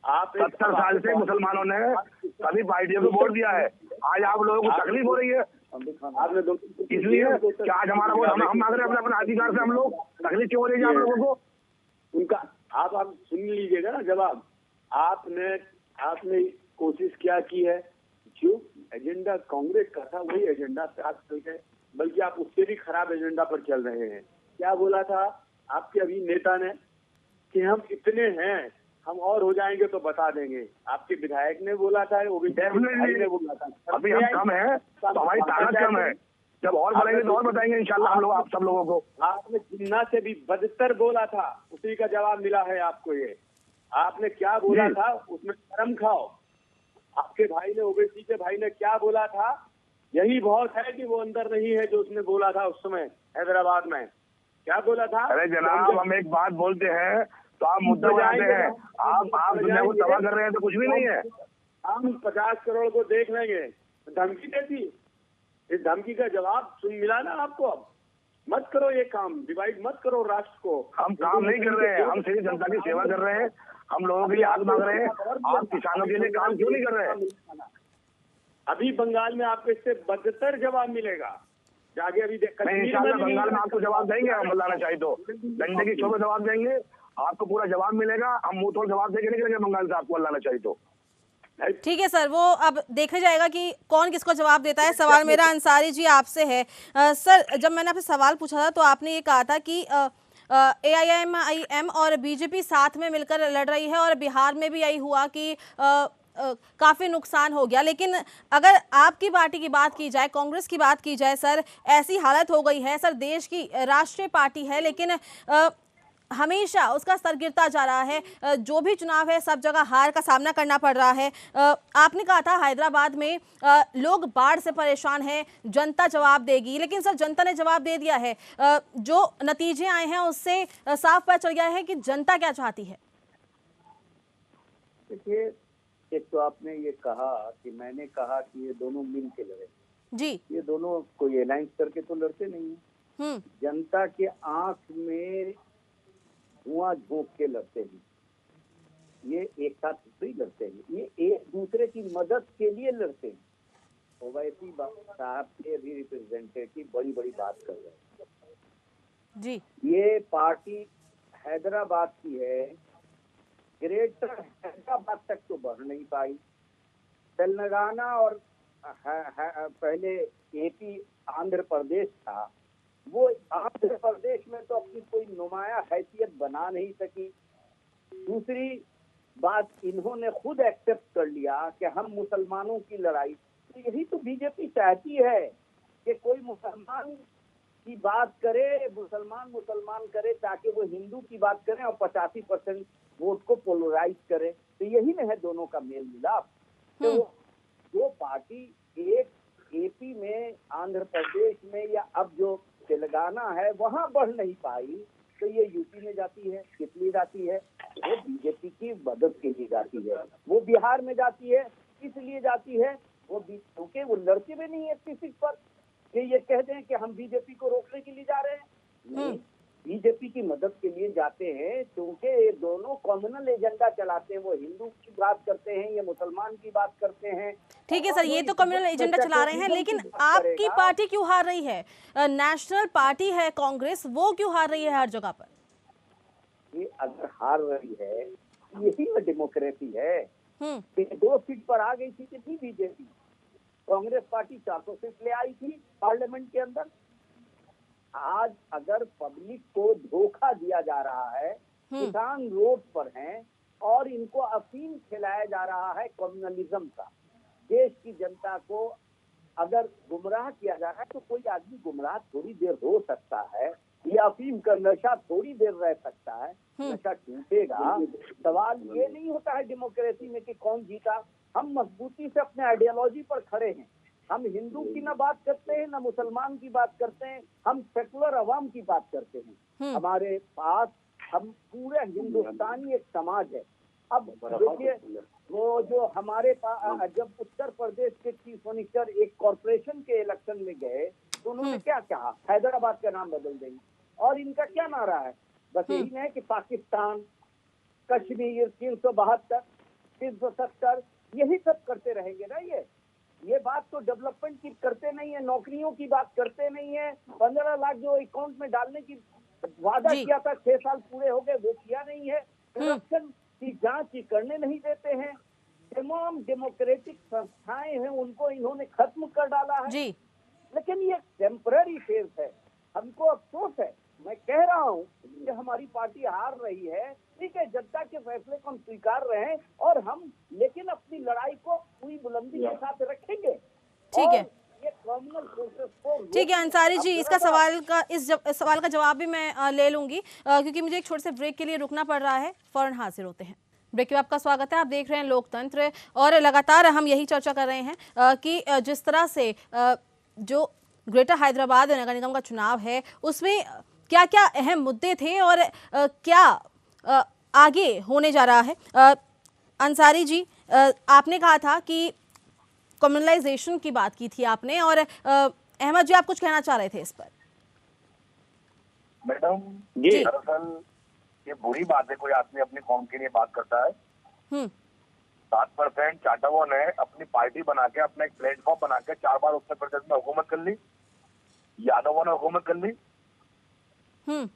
आप 70 साल से मुसलमानों ने सभी पार्टियों को वोट दिया है। आज आप लोगों को तकलीफ हो रही है, इसलिए कि आज हमारा वोट हम मांग रहे हैं अपने अधिकार से। हम लोग तकलीफ क्यों हो रही है आप लोगों को? उनका आप सुन लीजिएगा ना जवाब। आपने कोशिश क्या की है? जो एजेंडा कांग्रेस का था वही एजेंडा से आप चल गए, बल्कि आप उससे भी खराब एजेंडा पर चल रहे हैं। क्या बोला था आपके अभी नेता ने कि हम इतने हैं, हम और हो जाएंगे तो बता देंगे। आपके विधायक ने बोला था, वो भी ने बोला था अभी हम कम है तो हमारी ताकत कम है, जब और बढ़ेंगे तो और बताएंगे इंशाल्लाह हम लोग आप सब लोगों को। आपने जिन्ना से भी बदतर बोला था, उसी का जवाब मिला है आपको। ये आपने क्या बोला था उसमें शर्म खाओ। आपके भाई ने, ओवैसी के भाई ने क्या बोला था? यही बहुत है कि वो अंदर नहीं है जो उसने बोला था उस समय हैदराबाद में। क्या बोला था? अरे जनाब, हम एक बात बोलते हैं तो आप मुद्दा बनाते हैं। आप दुनिया को तबाह कर रहे हैं तो कुछ भी नहीं है। हम 50 करोड़ को देख लेंगे, धमकी देती। इस धमकी का जवाब सुन मिला ना आपको। अब मत करो ये काम, डिवाइड मत करो राष्ट्र को। हम काम नहीं कर रहे हैं, हम सिर्फ जनता की सेवा कर रहे हैं, हम लोगों के लिए हाथ मांग रहे हैं। आप किसानों के लिए काम क्यों नहीं कर रहे हैं? अभी बंगाल में आपको इससे बदतर जवाब मिलेगा। जाके अभी नहीं, इंशाल्लाह बंगाल में आपको जवाब देंगे, हम मौलाना चाहिए तो डंडे की छो में जवाब देंगे, आपको पूरा जवाब मिलेगा। हम मुंह तोड़ जवाब देके निकलेंगे बंगाल से, आपको अल्लाह चाहिए तो। ठीक है सर, वो अब देखा जाएगा कि कौन किसको जवाब देता है। सवाल मेरा अंसारी जी आपसे है। सर, जब मैंने आपसे सवाल पूछा था तो आपने ये कहा था कि AIMIM और बीजेपी साथ में मिलकर लड़ रही है और बिहार में भी यही हुआ कि काफ़ी नुकसान हो गया। लेकिन अगर आपकी पार्टी की बात की जाए, कांग्रेस की बात की जाए सर, ऐसी हालत हो गई है सर, देश की राष्ट्रीय पार्टी है लेकिन हमेशा उसका स्तर गिरता जा रहा है। जो भी चुनाव है सब जगह हार का सामना करना पड़ रहा है। आपने कहा था हैदराबाद में लोग बाढ़ से परेशान हैं, जनता जवाब देगी, लेकिन सर जनता ने जवाब दे दिया है। जो नतीजे आए हैं उससे साफ पता चल गया है कि जनता क्या चाहती है। देखिए, एक तो आपने ये कहा कि मैंने कहा कि ये दोनों मिल के लड़े जी। ये दोनों कोई अलायंस करके तो लड़ते नहीं है। जनता के आंख में धुआं झोंक के लड़ते हैं, ये एक साथ नहीं लड़ते हैं, ये एक दूसरे की मदद के लिए लड़ते हैं। ओवैसी साहब के अभी रिप्रेजेंटेटिव की बड़ी बड़ी बात कर रहे हैं जी। ये पार्टी हैदराबाद की है, ग्रेटर हैदराबाद तक तो बढ़ नहीं पाई। तेलंगाना और पहले एपी आंध्र प्रदेश था, वो आंध्र प्रदेश में तो अपनी कोई नुमाया हैसियत बना नहीं सकी। दूसरी बात, इन्होंने खुद एक्सेप्ट कर लिया कि हम मुसलमानों की लड़ाई, तो यही तो बीजेपी चाहती है कि कोई मुसलमान की बात करे, मुसलमान करे ताकि वो हिंदू की बात करें और 85% वोट को पोलराइज करे। तो यही में है दोनों का मेल मिलाप। तो जो पार्टी एक एपी में, आंध्र प्रदेश में या अब जो तेलंगाना है वहां बढ़ नहीं पाई, तो ये यूपी में जाती है। किसलिए जाती है? वो बीजेपी की मदद के लिए जाती है। वो बिहार में जाती है, इसलिए जाती है वो क्योंकि वो लड़के में नहीं है इतनी सीट पर कि ये कह दें कि हम बीजेपी को रोकने के लिए जा रहे हैं। नहीं, बीजेपी की मदद के लिए जाते हैं क्योंकि ये दोनों कॉमनल एजेंडा चलाते हैं। वो हिंदू की बात करते हैं, ये मुसलमान की बात करते हैं। ठीक है सर, ये तो कम्युनल एजेंडा चला रहे हैं, लेकिन आपकी पार्टी क्यों हार रही है? नेशनल पार्टी है कांग्रेस, वो क्यों हार रही है हर जगह पर? ये अगर हार रही है, यही में डेमोक्रेसी है। 2 सीट पर आ गई थी कितनी बीजेपी, कांग्रेस पार्टी 400 सीट ले आई थी पार्लियामेंट के अंदर। आज अगर पब्लिक को धोखा दिया जा रहा है, किसान रोड पर हैं और इनको अफीम खिलाया जा रहा है कम्युनलिज्म का, देश की जनता को अगर गुमराह किया जा रहा है, तो कोई आदमी गुमराह थोड़ी देर हो सकता है, ये अफीम का नशा थोड़ी देर रह सकता है, नशा टूटेगा। सवाल ये नहीं होता है डेमोक्रेसी में कि कौन जीता। हम मजबूती से अपने आइडियोलॉजी पर खड़े हैं। हम हिंदू की ना बात करते हैं, ना मुसलमान की बात करते हैं, हम सेकुलर अवाम की बात करते हैं। हमारे पास हम पूरे हिंदुस्तानी एक समाज है। अब देखिए, वो जो हमारे पास जब उत्तर प्रदेश के चीफ मिनिस्टर एक कॉरपोरेशन के इलेक्शन में गए तो उन्होंने क्या कहा? हैदराबाद का नाम बदल देंगे। और इनका क्या नारा है? बस यही है कि पाकिस्तान, कश्मीर, 372, 370, यही सब करते रहेंगे ना। ये बात तो डेवलपमेंट की करते नहीं है, नौकरियों की बात करते नहीं है। 15 लाख जो अकाउंट में डालने की वादा किया था, 6 साल पूरे हो गए, वो किया नहीं है। करप्शन की जांच ही करने नहीं देते हैं। तमाम डेमोक्रेटिक संस्थाएं हैं, उनको इन्होंने खत्म कर डाला है। लेकिन ये टेम्पररी फेज है। हमको अफसोस है, मैं कह रहा हूँ कि हमारी पार्टी हार रही है, ठीक है, जनता के फैसले को हम स्वीकार रहे हैं और हम लेकिन अपनी लड़ाई को पूरी बुलंदी के साथ रखेंगे। ठीक है, ये कम्युनल फोर्सेस को ठीक है अंसारी जी, इसका सवाल का जवाब भी मैं ले लूंगी क्योंकि मुझे एक छोटे से ब्रेक के लिए रुकना पड़ रहा है। फौरन हाजिर होते हैं। ब्रेक में आपका स्वागत है। आप देख रहे हैं लोकतंत्र और लगातार हम यही चर्चा कर रहे हैं कि जिस तरह से जो ग्रेटर हैदराबाद नगर निगम का चुनाव है उसमें क्या क्या अहम मुद्दे थे और क्या आगे होने जा रहा है। अंसारी जी, आपने कहा था कि कम्युनलाइजेशन की बात की थी आपने, और अहमद जी आप कुछ कहना चाह रहे थे इस पर। मैडम जी, दरअसल ये बुरी बात है, कोई आदमी अपनी कौम के लिए बात करता है। 7% चाटवों ने अपनी पार्टी बना के, अपना एक प्लेटफॉर्म बना के 4 बार उत्तर प्रदेश में हुकूमत कर ली। यादवों ने हुकूमत कर ली,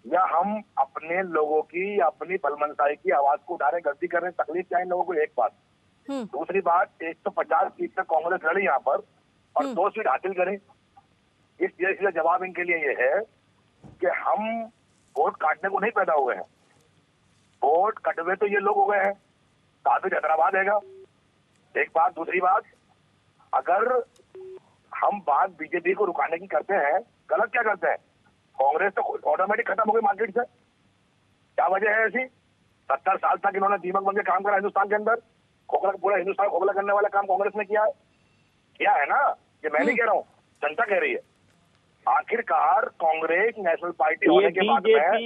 या हम अपने लोगों की अपनी बलमनसाई की आवाज को उठा रहे, गलती कर रहे, तकलीफ क्या है इन लोगों को, एक बात। दूसरी बात, 150 सीट तक कांग्रेस लड़ी यहाँ पर और 2 सीट हासिल करें। इस सीधा जवाब इनके लिए ये है कि हम वोट काटने को नहीं पैदा हुए हैं, वोट कटवे तो ये लोग हो गए हैं, काबिज हैदराबाद हैगा, एक बात। दूसरी बात, अगर हम बात बीजेपी को रुकाने की करते हैं, गलत क्या करते हैं, कांग्रेस तो ऑटोमेटिक खत्म हो गई मार्केट से। क्या वजह है ऐसी? 70 साल तक इन्होंने दीमक बन के काम करा हिंदुस्तान के अंदर, खोखला, पूरा हिंदुस्तान खोखला करने वाला काम कांग्रेस ने किया है ना, ये मैं नहीं कह रहा हूँ, जनता कह रही है। आखिरकार कांग्रेस नेशनल पार्टी होने के बाद में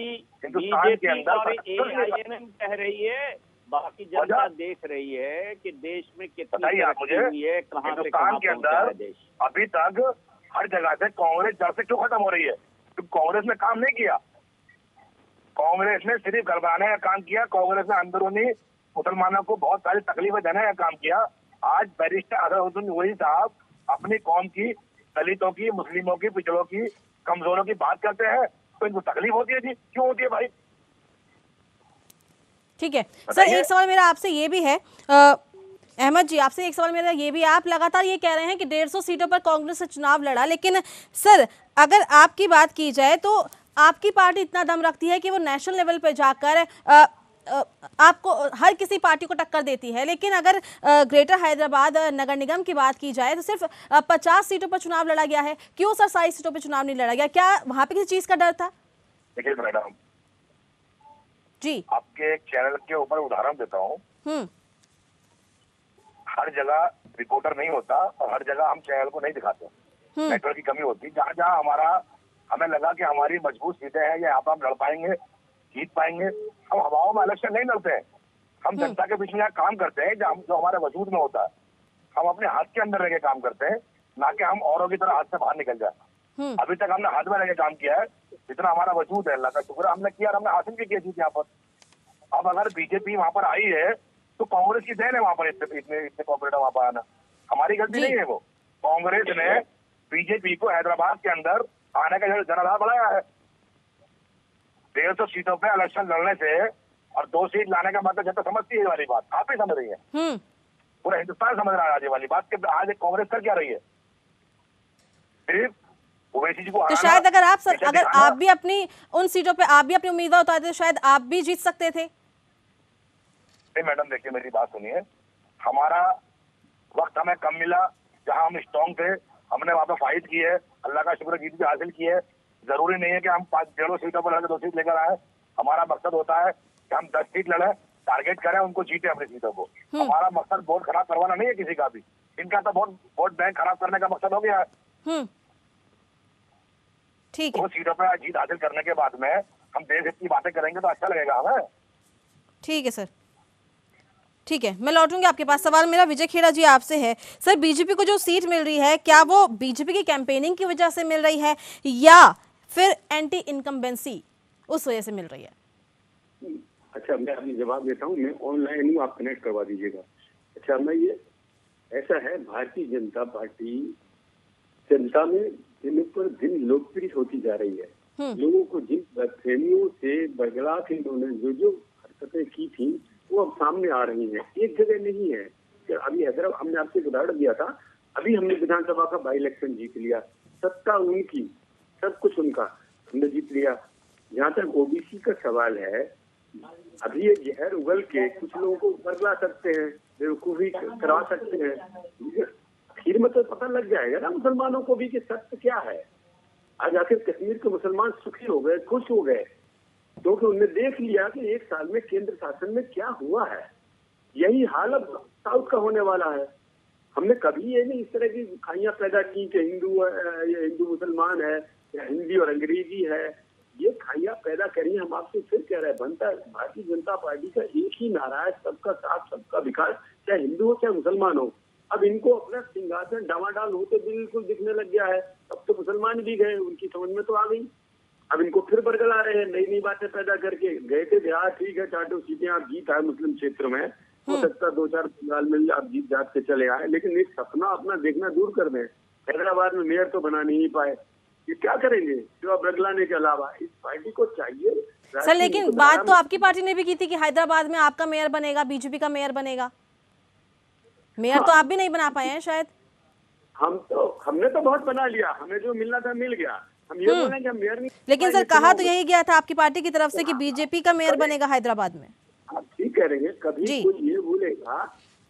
हिंदुस्तान के अंदर एआईएमएम कह रही है, बाकी जनता देख रही है कि देश में कितनी तरक्की हुई है, हिंदुस्तान के अंदर अभी तक हर जगह से कांग्रेस जड़ से क्यों खत्म हो रही है? क्योंकि कांग्रेस ने काम नहीं किया, कांग्रेस ने सिर्फ गड़बड़ाने का काम किया, कांग्रेस ने अंदरूनी मुसलमानों को बहुत सारी तकलीफें देने का काम किया। आज बैरिस्टर असदुद्दीन ओवैसी साहब अपनी कौम की, दलितों की, मुस्लिमों की, पिछड़ों की, कमजोरों की बात करते हैं तो इनको तकलीफ होती है जी, क्यों होती है भाई? ठीक है सर, एक सवाल मेरा आपसे ये भी है, अहमद जी आपसे एक सवाल मेरा ये भी, आप लगातार ये कह रहे हैं कि 150 सीटों पर कांग्रेस से चुनाव लड़ा, लेकिन सर अगर आपकी बात की जाए तो आपकी पार्टी इतना दम रखती है कि वो नेशनल लेवल पे जाकर आपको हर किसी पार्टी को टक्कर देती है, लेकिन अगर ग्रेटर हैदराबाद नगर निगम की बात की जाए तो सिर्फ 50 सीटों पर चुनाव लड़ा गया है। क्यों सर 60 सीटों पर चुनाव नहीं लड़ा गया? क्या वहां पे किसी चीज का डर था? देखिए मैडम जी, आपके एक चैनल के ऊपर उदाहरण देता हूँ, हर जगह रिपोर्टर नहीं होता और हर जगह हम चैनल को नहीं दिखाते, नेटवर्क की कमी होती। जहाँ जहाँ हमें लगा कि हमारी मजबूत सीटें हैं, यहाँ पर हम लड़ पाएंगे, जीत पाएंगे, हम हवाओं में इलेक्शन नहीं लड़ते हैं, हम जनता के बीच में काम करते हैं, जो हमारे वजूद में होता है हम अपने हाथ के अंदर रह काम करते हैं, ना कि हम औरों की तरह हाथ से बाहर निकल जाए। अभी तक हमने हाथ में रह काम किया है, जितना हमारा वजूद है अल्लाह का शुक्र हमने किया और हमने हासिल भी किया जीत यहाँ पर। अब अगर बीजेपी वहां पर आई है तो कांग्रेस की देन है वहां पर इतने कॉर्पोरेटर वहां पर आना, हमारी गलती नहीं है। वो कांग्रेस ने बीजेपी को हैदराबाद के अंदर आने का जनाधार बढ़ाया है। 150 सीटों पे इलेक्शन लड़ने से और 2 सीट लाने का मतलब जनता समझती है ये वाली बात, आप ही समझ रही है, पूरा हिंदुस्तान समझ रहा है ये वाली बात कि आज कांग्रेस कर क्या रही है, सिर्फ ओवैसी जी को। तो शायद अगर आप भी अपनी उन सीटों पे आप भी अपनी उम्मीदवार उतारते तो शायद आप भी जीत सकते थे। नहीं मैडम देखिए मेरी बात सुनिए, हमारा वक्त हमें कम मिला, जहां हम स्ट्रॉन्ग थे हमने वहां पे फाइट की है, अल्लाह का शुक्र जीत भी हासिल की है। जरूरी नहीं है कि हम 5-1.5 सीटों पर लड़के 2 सीट लेकर आए, हमारा मकसद होता है कि हम 10 सीट लड़े, टारगेट करें, उनको जीते अपनी सीटों को। हमारा मकसद वोट खराब करवाना नहीं है किसी का भी, इनका तो वोट बैंक खराब करने का मकसद हो गया है। ठीक है, 2 सीटों पर जीत हासिल करने के बाद में हम देश हित की बातें करेंगे तो अच्छा लगेगा हमें। ठीक है सर, ठीक है, मैं लौटूंगी आपके पास। सवाल मेरा विजय खेड़ा जी आपसे है, सर बीजेपी को जो सीट मिल रही है क्या वो बीजेपी की कैंपेनिंग की वजह से मिल रही है या फिर एंटी इनकम्बेंसी उस वजह से मिल रही है? अच्छा मैं अपनी जवाब देता हूँ, मैं ऑनलाइन हूँ, आप कनेक्ट करवा दीजिएगा। अच्छा मैं ये ऐसा है, भारतीय जनता पार्टी जनता में दिन पर दिन लोकप्रिय होती जा रही है। लोगों को जिन बदफहमियों से बदला के इन्होंने जो हरकतें की थी वो अब सामने आ रही हैं, एक जगह नहीं है। अभी हैदराबाद हमने आपसे एक उदाहरण दिया था, अभी हमने विधानसभा का बाई इलेक्शन जीत लिया, सत्ता उनकी, सब कुछ उनका, हमने जीत लिया। जहाँ तक ओबीसी का सवाल है, अभी ये जहर उगल के कुछ लोगों को बदला सकते हैं, बेवकूफी करा सकते हैं, फिर मतलब पता लग जाएगा ना मुसलमानों को भी कि सत्य क्या है। आज आखिर कश्मीर के मुसलमान सुखी हो गए, खुश हो गए, क्योंकि उन्होंने देख लिया कि 1 साल में केंद्र शासन में क्या हुआ है। यही हाल अब साउथ का होने वाला है। हमने कभी ये नहीं इस तरह की खाइयां पैदा की कि हिंदू मुसलमान है या हिंदी और अंग्रेजी है, ये खाइयां पैदा करी। हम आपसे फिर कह रहे हैं, बनता है भारतीय जनता पार्टी का एक ही नारा है, सबका साथ सबका विकास, चाहे हिंदू हो चाहे मुसलमान हो। अब इनको अपना सिंहासन डामाडाल होते बिल्कुल दिखने लग गया है। अब तो मुसलमान भी गए, उनकी समझ में तो आ गई, अब इनको फिर बरगला रहे हैं, नई नई बातें पैदा करके। गए थे बिहार, ठीक है 4 सीटें आप जीत आए मुस्लिम क्षेत्र में, हो सकता 2-4 बंगाल में आप जीत जात के चले आए, लेकिन एक सपना अपना देखना दूर कर दें। हैदराबाद में मेयर तो बना नहीं पाए, ये क्या करेंगे सिवा बरगलाने के अलावा? इस पार्टी को चाहिए सर, लेकिन बात तो आपकी पार्टी ने भी की थी कि हैदराबाद में आपका मेयर बनेगा, बीजेपी का मेयर बनेगा। मेयर तो आप भी नहीं बना पाए हैं शायद। हमने तो बहुत बना लिया, हमें जो मिलना था मिल गया। हम ये बोल रहे हैं कि हम मेयर नहीं। लेकिन सर, कहा तो यही गया था आपकी पार्टी की तरफ से कि बीजेपी का मेयर बनेगा हैदराबाद में। आप ठीक कह रहे हैं। कभी कोई ये बोलेगा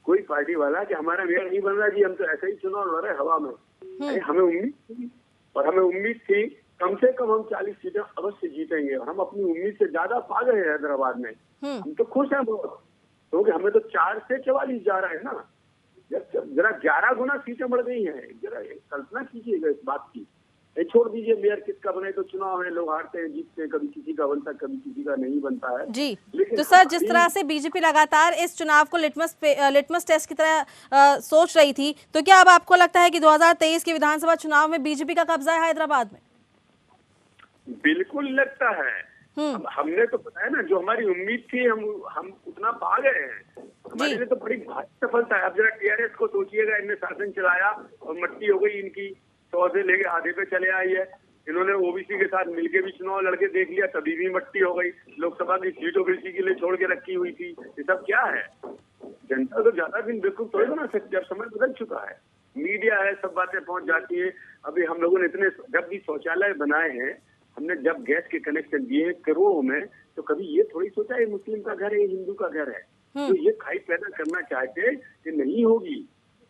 कोई पार्टी वाला कि हमारा मेयर नहीं बन रहा जी, हम तो ऐसे ही चुनाव लड़ रहे हवा में। अरे हमें उम्मीद थी, और हमें उम्मीद थी कम से कम हम 40 सीटें अवश्य जीतेंगे, और हम अपनी उम्मीद से ज्यादा पा गए हैदराबाद में। हम तो खुश हैं बहुत, क्योंकि हमें तो 4 से 44 जा रहा है ना। जरा 11 गुना सीटें बढ़ गई हैं। जरा कल्पना कीजिएगा इस बात की। छोड़ दीजिए मेयर किसका बने, तो चुनाव है, लोग हारते हैं जीतते हैं, कभी किसी का बनता कभी किसी का नहीं बनता है जी। तो सर, जिस तरह से बीजेपी लगातार इस चुनाव को लिटमस टेस्ट की तरह सोच रही थी, तो क्या अब आपको लगता है कि 2023 के विधानसभा चुनाव में बीजेपी का कब्जा है हैदराबाद में? बिल्कुल लगता है। हमने तो बताया ना, जो हमारी उम्मीद थी हम उतना पा गए हैं। हमारे लिए तो बड़ी भारी सफलता है। अब जरा टीआरएस को सोचिएगा, इनने शासन चलाया और मट्टी हो गई इनकी, 100 से लेके आधे पे चले आई है। इन्होंने ओबीसी के साथ मिलके भी चुनाव लड़के देख लिया, तभी भी मट्टी हो गई। लोकसभा की सीट ओबीसी के लिए छोड़ के रखी हुई थी। ये सब क्या है? जनता तो ज्यादा दिन बिल्कुल थोड़ी बना सकती है, अब समय बदल चुका है। मीडिया है, सब बातें पहुंच जाती है। अभी हम लोगों ने इतने जब भी शौचालय बनाए हैं, हमने जब गैस के कनेक्शन दिए हैं करोड़ों में, तो कभी ये थोड़ी सोचा ये मुस्लिम का घर है, ये हिंदू का घर है। तो ये खाई पैदा करना चाहते कि नहीं होगी।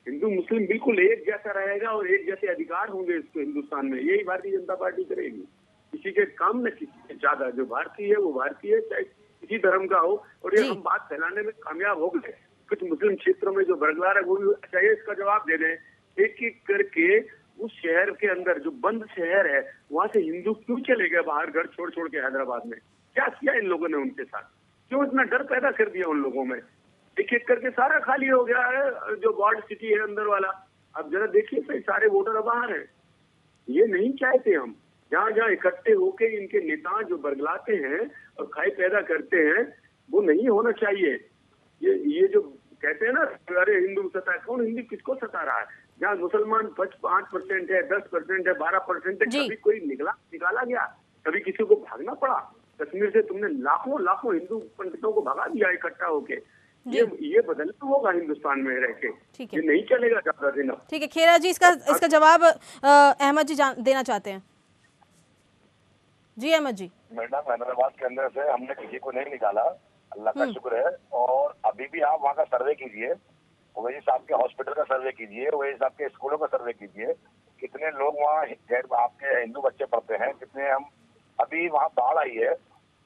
हिंदू मुस्लिम बिल्कुल एक जैसा रहेगा और एक जैसे अधिकार होंगे इसको हिंदुस्तान में। यही भारतीय जनता पार्टी करेगी। किसी के कम न किसी के ज्यादा। जो भारतीय है वो भारतीय है, चाहे किसी धर्म का हो। और ये हम बात फैलाने में कामयाब हो गए। कुछ मुस्लिम क्षेत्रों में जो बरगला रहे वो भी चाहिए इसका जवाब दे दें। एक एक करके उस शहर के अंदर जो बंद शहर है, वहां से हिंदू क्यों चले गए बाहर, घर छोड़ छोड़ के हैदराबाद में? क्या किया इन लोगों ने उनके साथ? क्यों इतना डर पैदा कर दिया उन लोगों में? एक एक करके सारा खाली हो गया है जो बॉर्ड सिटी है अंदर वाला। अब जरा देखिए सही, सारे वोटर बाहर हैं। ये नहीं चाहते हम। जहाँ जहाँ इकट्ठे होके इनके नेता जो बरगलाते हैं और खाई पैदा करते हैं, वो नहीं होना चाहिए। ये जो कहते हैं ना, अरे हिंदू सता, कौन हिंदू किसको सता रहा है? जहाँ मुसलमान 5% है, 10% है, 12% है, कभी कोई निकाला गया? कभी किसी को भागना पड़ा? कश्मीर से तुमने लाखों लाखों हिंदू पंडितों को भगा दिया इकट्ठा होके। ये बदलना होगा हिंदुस्तान में रह के। ये नहीं चलेगा ज्यादा दिन। ठीक है खेरा जी, इसका जवाब अहमद जी देना चाहते हैं। जी अहमद जी। मैडम, हैदराबाद के अंदर से हमने किसी को नहीं निकाला, अल्लाह का शुक्र है। और अभी भी आप वहाँ का सर्वे कीजिए, ओवैसी साहब के हॉस्पिटल का सर्वे कीजिए, ओवैसी साहब के स्कूलों का सर्वे कीजिए, कितने लोग वहाँ आपके हिंदू बच्चे पढ़ते हैं, कितने हम अभी वहाँ बाढ़ आई है,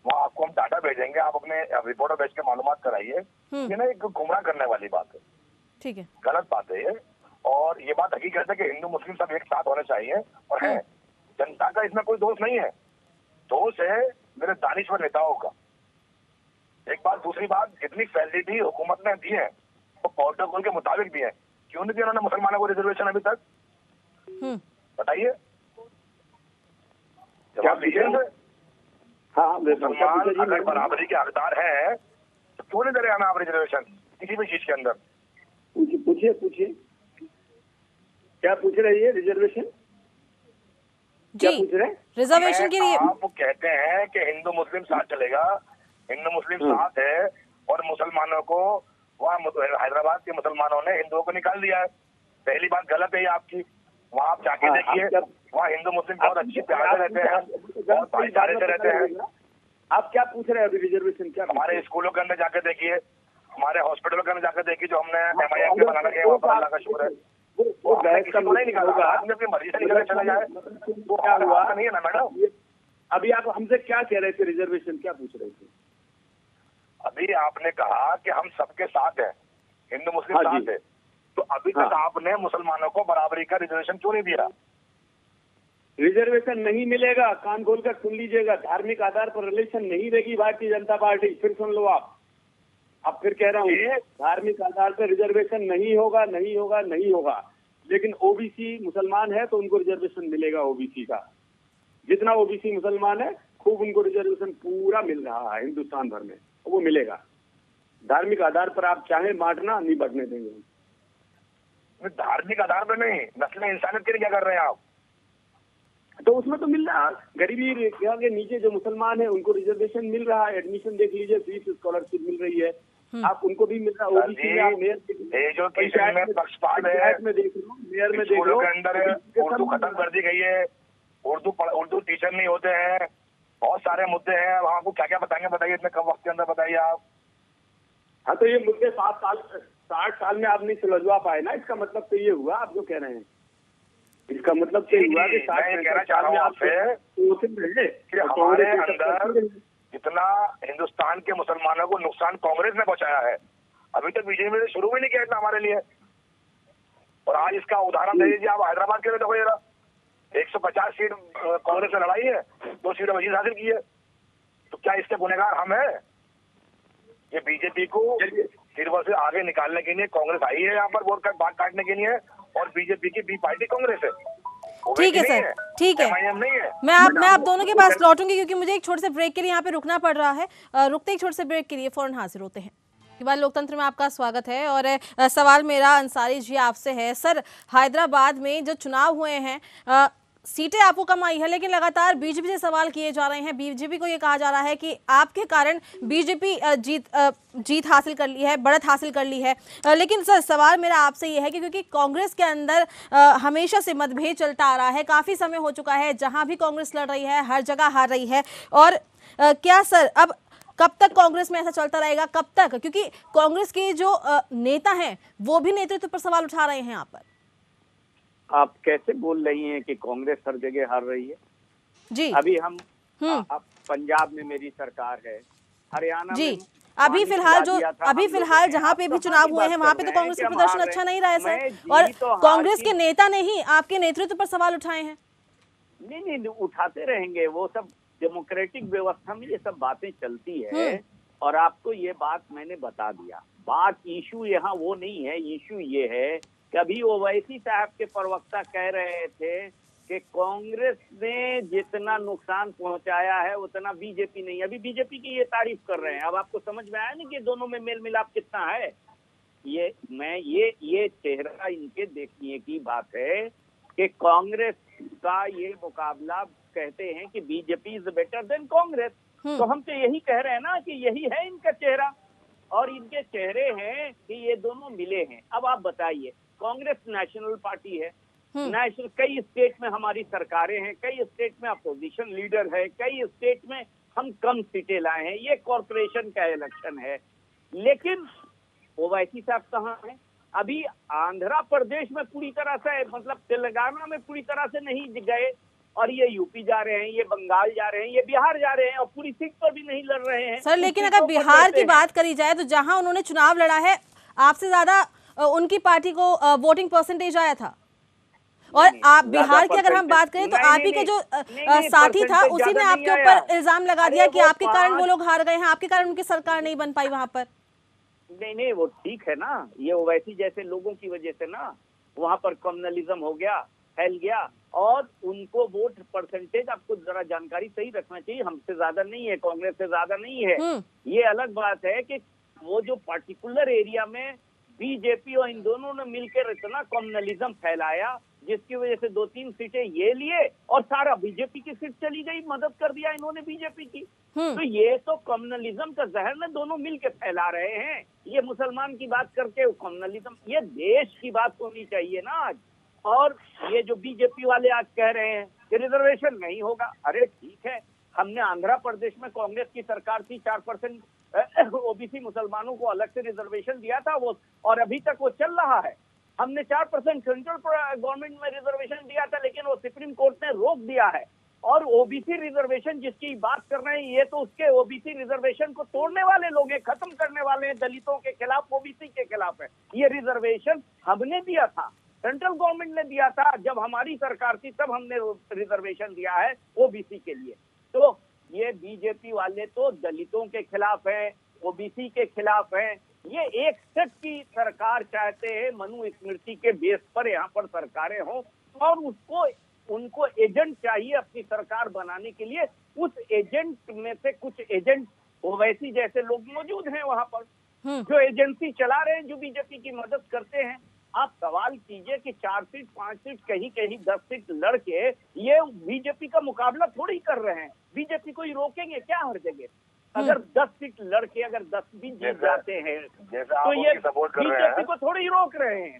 वहाँ आपको हम डाटा भेजेंगे, आप अपने रिपोर्टर भेज के मालूमात कराइए। ये ना एक गुमराह करने वाली बात है। ठीक है, गलत बात है ये। और ये बात हकीकत है कि हिंदू मुस्लिम सब एक साथ होने चाहिए, और है जनता का इसमें कोई दोष नहीं है। दोष है मेरे दानिश्वर नेताओं का। एक बात। दूसरी बात, जितनी फैसिलिटी हुकूमत ने दी है वो प्रोटोकॉल के मुताबिक दी है। क्यों नहीं दिया उन्होंने मुसलमानों को रिजर्वेशन अभी तक? बताइए, जवाब दीजिए। मुसलमान अगर बराबरी के हकदार है तो क्यों नहीं दे रहे हमें आप रिजर्वेशन किसी भी चीज के अंदर? पूछिए क्या पूछ रहे हैं? रिजर्वेशन क्या पूछ रहे हैं? रिजर्वेशन के लिए आप कहते हैं कि हिंदू मुस्लिम साथ चलेगा, हिंदू मुस्लिम साथ है, और मुसलमानों को वहाँ हैदराबाद के मुसलमानों ने हिंदुओं को निकाल दिया है। पहली बात गलत है आपकी। वहाँ आप जाके देखिए, वहाँ हिंदू मुस्लिम बहुत अच्छी प्यार से रहते हैं, बहुत भाईचारे से रहते हैं। आप क्या पूछ रहे हैं अभी? रिजर्वेशन क्या? हमारे स्कूलों के अंदर जाके देखिए, हमारे हॉस्पिटल के अंदर जाके देखिए, जो हमने MIM के बनाना किया, वहाँ पर अल्लाह का शुक्र है वो किसी को नहीं निकाला। आपने अपनी मर्जी से निकल चला जाए तो क्या हुआ? नहीं है ना मैडम। अभी आप हमसे क्या कह रहे थे? रिजर्वेशन क्या पूछ रहे थे? अभी आपने कहा कि हम सबके साथ हैं, हिंदू मुस्लिम साथ है, तो अभी तक आपने मुसलमानों को बराबरी का रिजर्वेशन क्यों नहीं दिया? रिजर्वेशन नहीं मिलेगा, कान खोल कर सुन लीजिएगा। धार्मिक आधार पर रिलेशन नहीं देगी भारतीय जनता पार्टी। फिर सुन लो आप। अब फिर कह रहा हूँ, धार्मिक आधार पर रिजर्वेशन नहीं होगा, नहीं होगा, नहीं होगा। लेकिन ओबीसी मुसलमान है तो उनको रिजर्वेशन मिलेगा। ओबीसी का जितना ओबीसी मुसलमान है, खूब उनको रिजर्वेशन पूरा मिल रहा है हिंदुस्तान भर में, वो मिलेगा। धार्मिक आधार पर आप चाहे बांटना, नहीं बांटने देंगे। धार्मिक आधार पर नहीं, नस्ल इंसानियत के लिए क्या कर रहे हैं आप? तो उसमें तो मिल रहा है, गरीबी रेखा के नीचे जो मुसलमान है उनको रिजर्वेशन मिल रहा है, एडमिशन देख लीजिए, फीस स्कॉलरशिप मिल रही है, आप उनको भी मिल रहा है। ओबीसी में आप एजुकेशन में पक्षपात है, में देख लो, मेयर में देख लो, के अंदर उर्दू खत्म कर दी गई है, उर्दू टीचर नहीं होते हैं, बहुत सारे मुद्दे हैं, वहाँ को क्या क्या बताएंगे, बताइए इतने कम वक्त के अंदर, बताइए आप। हाँ तो ये मुद्दे 60 साल में आप नहीं सुलझवा पाए ना, इसका मतलब तो ये हुआ आप जो कह रहे हैं, इसका मतलब तो हुआ कि 60 कहना चाह रहा हूँ आपसे कि हमारे अंदर जितना हिंदुस्तान के मुसलमानों को नुकसान कांग्रेस ने पहुंचाया है, अभी तक बीजेपी ने शुरू भी नहीं किया इतना हमारे लिए। और आज इसका उदाहरण दे दीजिए आप, हैदराबाद के लिए देखो जरा, 150 सीट कांग्रेस ने लड़ाई है, 2 सीटें मजीद हासिल की है, तो क्या इसके गुनहगार हम है? ये बीजेपी को सिरवर से आगे निकालने के लिए कांग्रेस आई है यहाँ पर वोट बात काटने के लिए, और बीजेपी की बी पार्टी कांग्रेस है। ठीक है सर, ठीक है, मैं आप दोनों के पास लौटूंगी क्योंकि मुझे एक छोटे से ब्रेक के लिए यहाँ पे रुकना पड़ रहा है। रुकते एक छोटे से ब्रेक के लिए फौरन हाजिर होते हैं। के बाद लोकतंत्र में आपका स्वागत है और सवाल मेरा अंसारी जी आपसे है। सर, हैदराबाद में जो चुनाव हुए हैं, सीटें आपको कम आई है, लेकिन लगातार बीजेपी से सवाल किए जा रहे हैं। बीजेपी को ये कहा जा रहा है कि आपके कारण बीजेपी जीत हासिल कर ली है, बढ़त हासिल कर ली है। लेकिन सर, सवाल मेरा आपसे ये है कि क्योंकि कांग्रेस के अंदर हमेशा से मतभेद चलता आ रहा है, काफ़ी समय हो चुका है, जहां भी कांग्रेस लड़ रही है हर जगह हार रही है, और क्या सर अब कब तक कांग्रेस में ऐसा चलता रहेगा, कब तक? क्योंकि कांग्रेस के जो नेता हैं वो भी नेतृत्व पर सवाल उठा रहे हैं यहाँ पर। आप कैसे बोल रही हैं कि कांग्रेस हर जगह हार रही है? जी, अभी हम पंजाब में मेरी सरकार है, हरियाणा जी, में अभी फिलहाल जहाँ पे भी चुनाव हुए हैं वहाँ पे तो कांग्रेस का प्रदर्शन अच्छा नहीं रहा है सर, और कांग्रेस के नेता ने ही आपके नेतृत्व पर सवाल उठाए हैं। नहीं, उठाते रहेंगे, वो सब डेमोक्रेटिक व्यवस्था में ये सब बातें चलती है, और आपको ये बात मैंने बता दिया। बात इशू यहाँ वो नहीं है, इशू ये है कि अभी ओवैसी साहब के प्रवक्ता कह रहे थे कि कांग्रेस ने जितना नुकसान पहुंचाया है उतना बीजेपी नहीं। अभी बीजेपी की ये तारीफ कर रहे हैं। अब आपको समझ में आया नहीं कि दोनों में मेल मिलाप कितना है? ये चेहरा इनके देखने की बात है कि कांग्रेस का ये मुकाबला, कहते हैं कि BJP is better than Congress, तो हम तो यही कह रहे हैं ना कि यही है इनका चेहरा, और इनके चेहरे हैं कि ये दोनों मिले हैं। अब आप बताइए, कांग्रेस नेशनल पार्टी है, नेशनल, कई स्टेट में हमारी सरकारें हैं, कई स्टेट में अपोजिशन लीडर है, कई स्टेट में हम कम सीटें लाए हैं, ये कॉर्पोरेशन का इलेक्शन है। लेकिन ओवैसी साहब कहाँ हैं? अभी आंध्र प्रदेश में पूरी तरह से, मतलब तेलंगाना में पूरी तरह से नहीं गए, और ये यूपी जा रहे हैं, ये बंगाल जा रहे हैं, ये बिहार जा रहे हैं, और पूरी सीट पर भी नहीं लड़ रहे हैं। सर, लेकिन अगर बिहार की बात करी जाए तो जहां उन्होंने चुनाव लड़ा है, आपसे ज्यादा उनकी पार्टी को वोटिंग परसेंटेज आया था। और आप बिहार की अगर हम बात करें तो आप ही के जो साथी था उसी ने आपके ऊपर इल्जाम लगा दिया कि आपके कारण वो लोग हार गए हैं, आपके कारण उनकी सरकार नहीं बन पाई वहां पर। नहीं, वो ठीक है ना, ये ओवैसी जैसे लोगों की वजह से ना वहां पर कम्युनलिज्म हो गया, फैल गया, और उनको वोट परसेंटेज, आपको जरा जानकारी सही रखना चाहिए, हमसे ज्यादा नहीं है, कांग्रेस से ज्यादा नहीं है। ये अलग बात है कि वो जो पर्टिकुलर एरिया में बीजेपी और इन दोनों ने मिलकर इतना कम्युनलिज्म फैलाया, जिसकी वजह से 2-3 सीटें ये लिए और सारा बीजेपी की सीट चली गई, मदद कर दिया इन्होंने बीजेपी की। तो ये तो कम्युनलिज्म का जहर न दोनों मिलकर फैला रहे हैं। ये मुसलमान की बात करके कम्युनलिज्म, ये देश की बात होनी चाहिए ना आज। और ये जो बीजेपी वाले आज कह रहे हैं कि रिजर्वेशन नहीं होगा, अरे ठीक है, हमने आंध्र प्रदेश में कांग्रेस की सरकार थी, 4% ओबीसी मुसलमानों को अलग से रिजर्वेशन दिया था वो, और अभी तक वो चल रहा है। हमने 4% सेंट्रल गवर्नमेंट में रिजर्वेशन दिया था, लेकिन वो सुप्रीम कोर्ट ने रोक दिया है। और ओबीसी रिजर्वेशन जिसकी बात कर रहे हैं, ये तो उसके ओबीसी रिजर्वेशन को तोड़ने वाले लोग हैं, खत्म करने वाले हैं, दलितों के खिलाफ, ओबीसी के खिलाफ है। ये रिजर्वेशन हमने दिया था, सेंट्रल गवर्नमेंट ने दिया था, जब हमारी सरकार थी तब हमने रिजर्वेशन दिया है ओबीसी के लिए। तो ये बीजेपी वाले तो दलितों के खिलाफ है, ओबीसी के खिलाफ है। ये एक सेट की सरकार चाहते हैं, मनुस्मृति के बेस पर यहाँ पर सरकारें हों, और उनको एजेंट चाहिए अपनी सरकार बनाने के लिए। उस एजेंट में से कुछ एजेंट ओवैसी जैसे लोग मौजूद हैं वहां पर, जो एजेंसी चला रहे हैं, जो बीजेपी की मदद करते हैं। आप सवाल कीजिए कि 4 सीट 5 सीट कहीं कहीं 10 सीट लड़के ये बीजेपी का मुकाबला थोड़ी कर रहे हैं। बीजेपी को ही रोकेंगे क्या हर जगह? अगर 10 सीट लड़के अगर 10 भी जीत जाते हैं तो ये बीजेपी को थोड़ी रोक रहे हैं।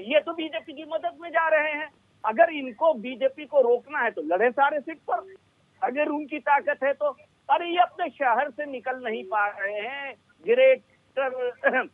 ये तो बीजेपी की मदद में जा रहे हैं। अगर इनको बीजेपी को रोकना है तो लड़े सारे सीट पर, अगर उनकी ताकत है तो। अरे ये अपने शहर से निकल नहीं पा रहे हैं। ग्रेटर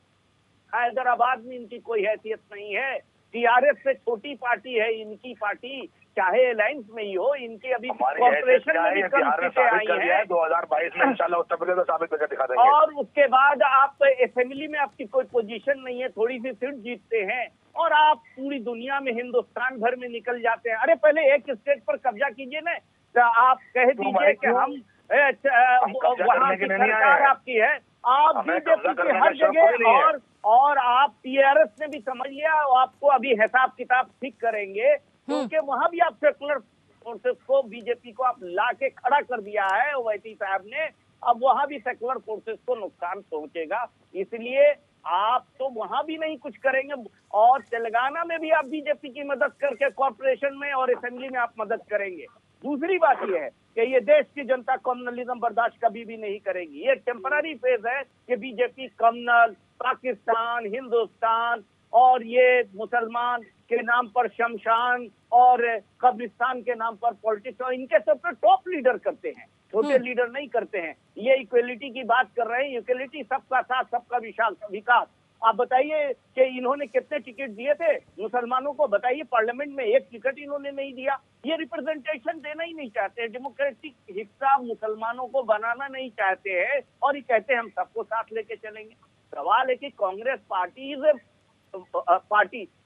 हैदराबाद में इनकी कोई हैसियत नहीं है। टीआरएस से छोटी पार्टी है इनकी पार्टी, चाहे अलायंस में ही हो। इनके अभी कॉर्पोरेशन में भी कम सीटें आई हैं। 2022 में इंशाल्लाह उत्तर प्रदेश साबित करके दिखा देंगे। और उसके बाद आप असेंबली में आपकी कोई पोजीशन नहीं है, थोड़ी सी सीट जीतते हैं और आप पूरी दुनिया में हिंदुस्तान भर में निकल जाते हैं। अरे पहले एक स्टेट पर कब्जा कीजिए ना, तो आप कह दीजिए कि हम वहाँ की सरकार आपकी है। आप बीजेपी की हर जगह और आप टीआरएस ने भी समझ लिया, आपको अभी हिसाब किताब ठीक करेंगे क्योंकि वहां भी आप सेकुलर फोर्सेस को, बीजेपी को आप ला के खड़ा कर दिया है ओवैसी साहब ने। अब वहां भी सेकुलर फोर्सेस को नुकसान पहुंचेगा, इसलिए आप तो वहां भी नहीं कुछ करेंगे। और तेलंगाना में भी आप बीजेपी की मदद करके कॉर्पोरेशन में और असेंबली में आप मदद करेंगे। दूसरी बात यह है कि ये देश की जनता कम्युनलिज्म बर्दाश्त कभी भी नहीं करेगी। ये टेम्पररी फेज है कि बीजेपी कम्युनल, पाकिस्तान, हिंदुस्तान और ये मुसलमान के नाम पर शमशान और कब्रिस्तान के नाम पर पॉलिटिक्स, और इनके सब पे टॉप लीडर करते हैं, छोटे लीडर नहीं करते हैं। ये इक्वलिटी की बात कर रहे हैं, इक्वलिटी सबका साथ सबका विकास। आप बताइए कि इन्होंने कितने टिकट दिए थे मुसलमानों को? बताइए, पार्लियामेंट में एक टिकट इन्होंने नहीं दिया। ये रिप्रेजेंटेशन देना ही नहीं चाहते, डेमोक्रेटिक हिस्सा मुसलमानों को बनाना नहीं चाहते हैं और ये कहते हैं हम सबको साथ लेके चलेंगे। सवाल है कि कांग्रेस पार्टी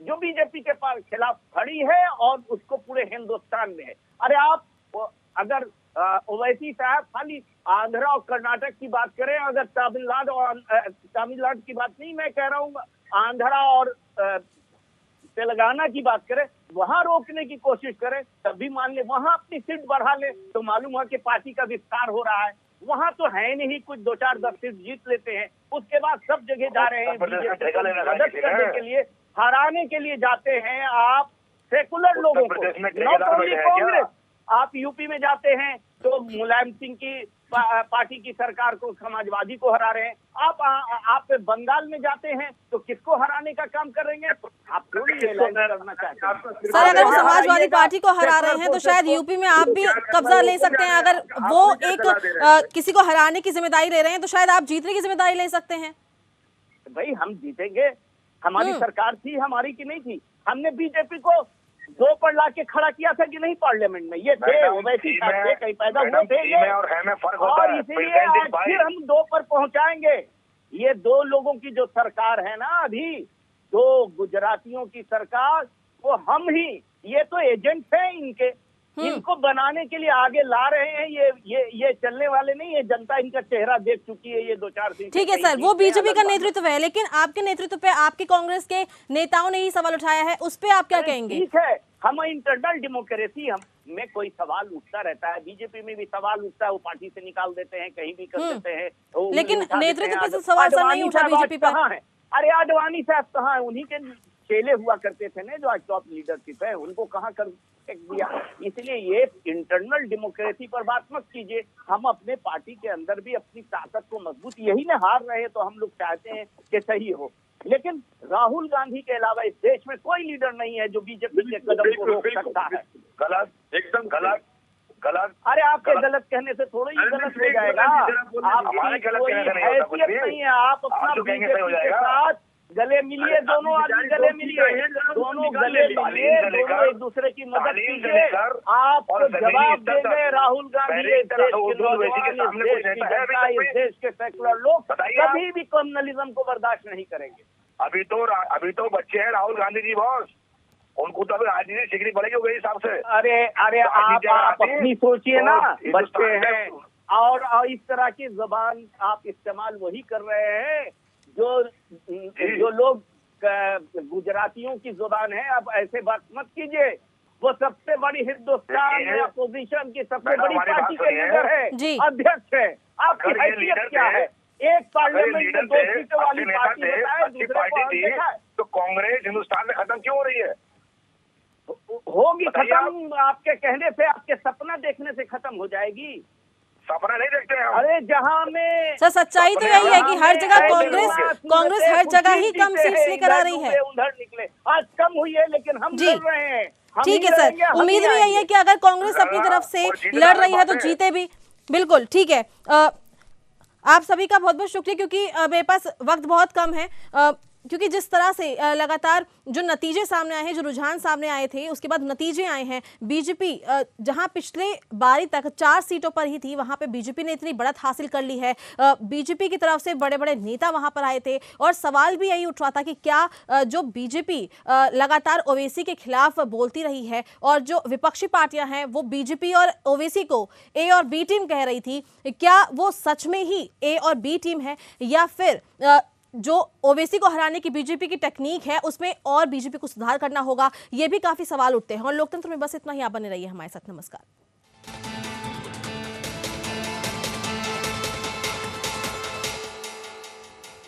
जो बीजेपी के खिलाफ खड़ी है और उसको पूरे हिंदुस्तान में है। अरे आप अगर ओवैसी साहब खाली आंध्रा और कर्नाटक की बात करें, अगर तमिलनाडु की बात नहीं मैं कह रहा हूँ, आंध्रा और तेलंगाना की बात करें, वहां रोकने की कोशिश करें, तब भी मान ले वहां अपनी सीट बढ़ा ले तो मालूम हुआ कि पार्टी का विस्तार हो रहा है। वहां तो है नहीं, कुछ 2-4-10 सीट जीत लेते हैं, उसके बाद सब जगह जा रहे हैं बीजेपी को मदद करने के लिए, हराने के लिए जाते हैं आप सेकुलर लोगों को, नॉट ओनली कांग्रेस। आप यूपी में जाते हैं तो मुलायम सिंह की पार्टी की सरकार को, समाजवादी को हरा रहे हैं। आप बंगाल में जाते हैं तो किसको हराने का काम करेंगे? आप थोड़ी करना चाहते हैं। सर, अगर वो समाजवादी पार्टी को हरा रहे हैं तो शायद यूपी में आप भी कब्जा ले सकते हैं। अगर वो एक किसी को हराने की जिम्मेदारी ले रहे हैं तो शायद आप जीतने की जिम्मेदारी ले सकते हैं। भाई हम जीतेंगे, हमारी सरकार थी, हमारी की नहीं थी। हमने बीजेपी को 2 पर लाके खड़ा किया था कि नहीं पार्लियामेंट में? ये थे ओवैसी साहब थे, कहीं पैदा हुए थे और इसीलिए फिर हम 2 पर पहुंचाएंगे। ये 2 लोगों की जो सरकार है ना, अभी 2 गुजरातियों की सरकार, वो हम ही, ये तो एजेंट हैं इनके, इनको बनाने के लिए आगे ला रहे हैं। ये चलने वाले नहीं है, जनता इनका चेहरा देख चुकी है। ये 2-4 दिन ठीक है सर, वो बीजेपी का नेतृत्व है, लेकिन आपके नेतृत्व पे आपके कांग्रेस के नेताओं ने ही सवाल उठाया है, उस पे आप क्या कहेंगे? ठीक है, हम इंटरनल डेमोक्रेसी में कोई सवाल उठता रहता है, बीजेपी में भी सवाल उठता है, वो पार्टी से निकाल देते हैं, कहीं भी कर देते हैं, लेकिन नेतृत्व पे सवाल सर नहीं उठा बीजेपी पर। कहाँ है? अरे आडवाणी साहब कहाँ है? उन्हीं के चेले हुआ करते थे ना जो आज टॉप लीडरशिप है, उनको कहाँ कर दिया? इसलिए ये इंटरनल डेमोक्रेसी पर बात मत कीजिए। हम अपने पार्टी के अंदर भी अपनी ताकत को मजबूत, यही ना हार रहे तो हम लोग चाहते हैं कि सही हो, लेकिन राहुल गांधी के अलावा इस देश में कोई लीडर नहीं है जो बीजेपी के कदम को रोक सकता है। गलत, एकदम गलत। अरे आपके गलत कहने से थोड़ा ही गलत हो जाएगा, आपकी कोई हैसियत नहीं है। आप अपना बीजेपी के साथ गले मिलिए, दोनों आदमी गले मिलिए, दोनों गले मिलिए, दोनों एक दूसरे की मदद कीजिए। आपको जवाब देंगे राहुल गांधी, इस देश के नौजवान, इस देश के सेकुलर लोग कभी भी कम्युनलिज्म को बर्दाश्त नहीं करेंगे। अभी तो बच्चे हैं राहुल गांधी जी बॉस, उनको तो अभी राजनीति सीखनी पड़ेगी उस हिसाब से। अरे आप अपनी सोचिए ना, बच्चे हैं और इस तरह की जबान आप इस्तेमाल वही कर रहे हैं जो लोग गुजरातियों की जुबान है। अब ऐसे बात मत कीजिए, वो सबसे बड़ी हिंदुस्तान में अपोजिशन की सबसे बड़ी पार्टी के लीडर है, अध्यक्ष है। आपकी हैसियत क्या है? एक पार्लियामेंट में 2 सीटों वाली पार्टी बताए, दूसरे को देखा है। तो कांग्रेस हिंदुस्तान में खत्म क्यों हो रही है? होगी खत्म, आपके कहने से, आपके सपना देखने से खत्म हो जाएगी। सपना नहीं देखते हैं। अरे जहां में सर सच्चाई तो यही है कि हर जगह कांग्रेस हर जगह ही कम सीट्स लेकर आ रही है। उधर निकले, आज कम हुई है लेकिन हम लड़ रहे हैं। ठीक है सर, उम्मीद भी यही है कि अगर कांग्रेस अपनी तरफ से लड़ रही है तो जीते भी। बिल्कुल ठीक है। आप सभी का बहुत बहुत शुक्रिया, क्योंकि मेरे पास वक्त बहुत कम है, क्योंकि जिस तरह से लगातार जो नतीजे सामने आए हैं, जो रुझान सामने आए थे, उसके बाद नतीजे आए हैं। बीजेपी जहां पिछले बारी तक 4 सीटों पर ही थी, वहां पे बीजेपी ने इतनी बढ़त हासिल कर ली है। बीजेपी की तरफ से बड़े बड़े नेता वहां पर आए थे और सवाल भी यही उठ रहा था कि क्या जो बीजेपी लगातार ओवैसी के खिलाफ बोलती रही है और जो विपक्षी पार्टियां हैं वो बीजेपी और ओवैसी को ए और बी टीम कह रही थी, क्या वो सच में ही ए और बी टीम है, या फिर जो ओवैसी को हराने की बीजेपी की टेक्निक है उसमें और बीजेपी को सुधार करना होगा। ये भी काफी सवाल उठते हैं। और लोकतंत्र में बस इतना ही। आप बने रहिए हमारे साथ। नमस्कार।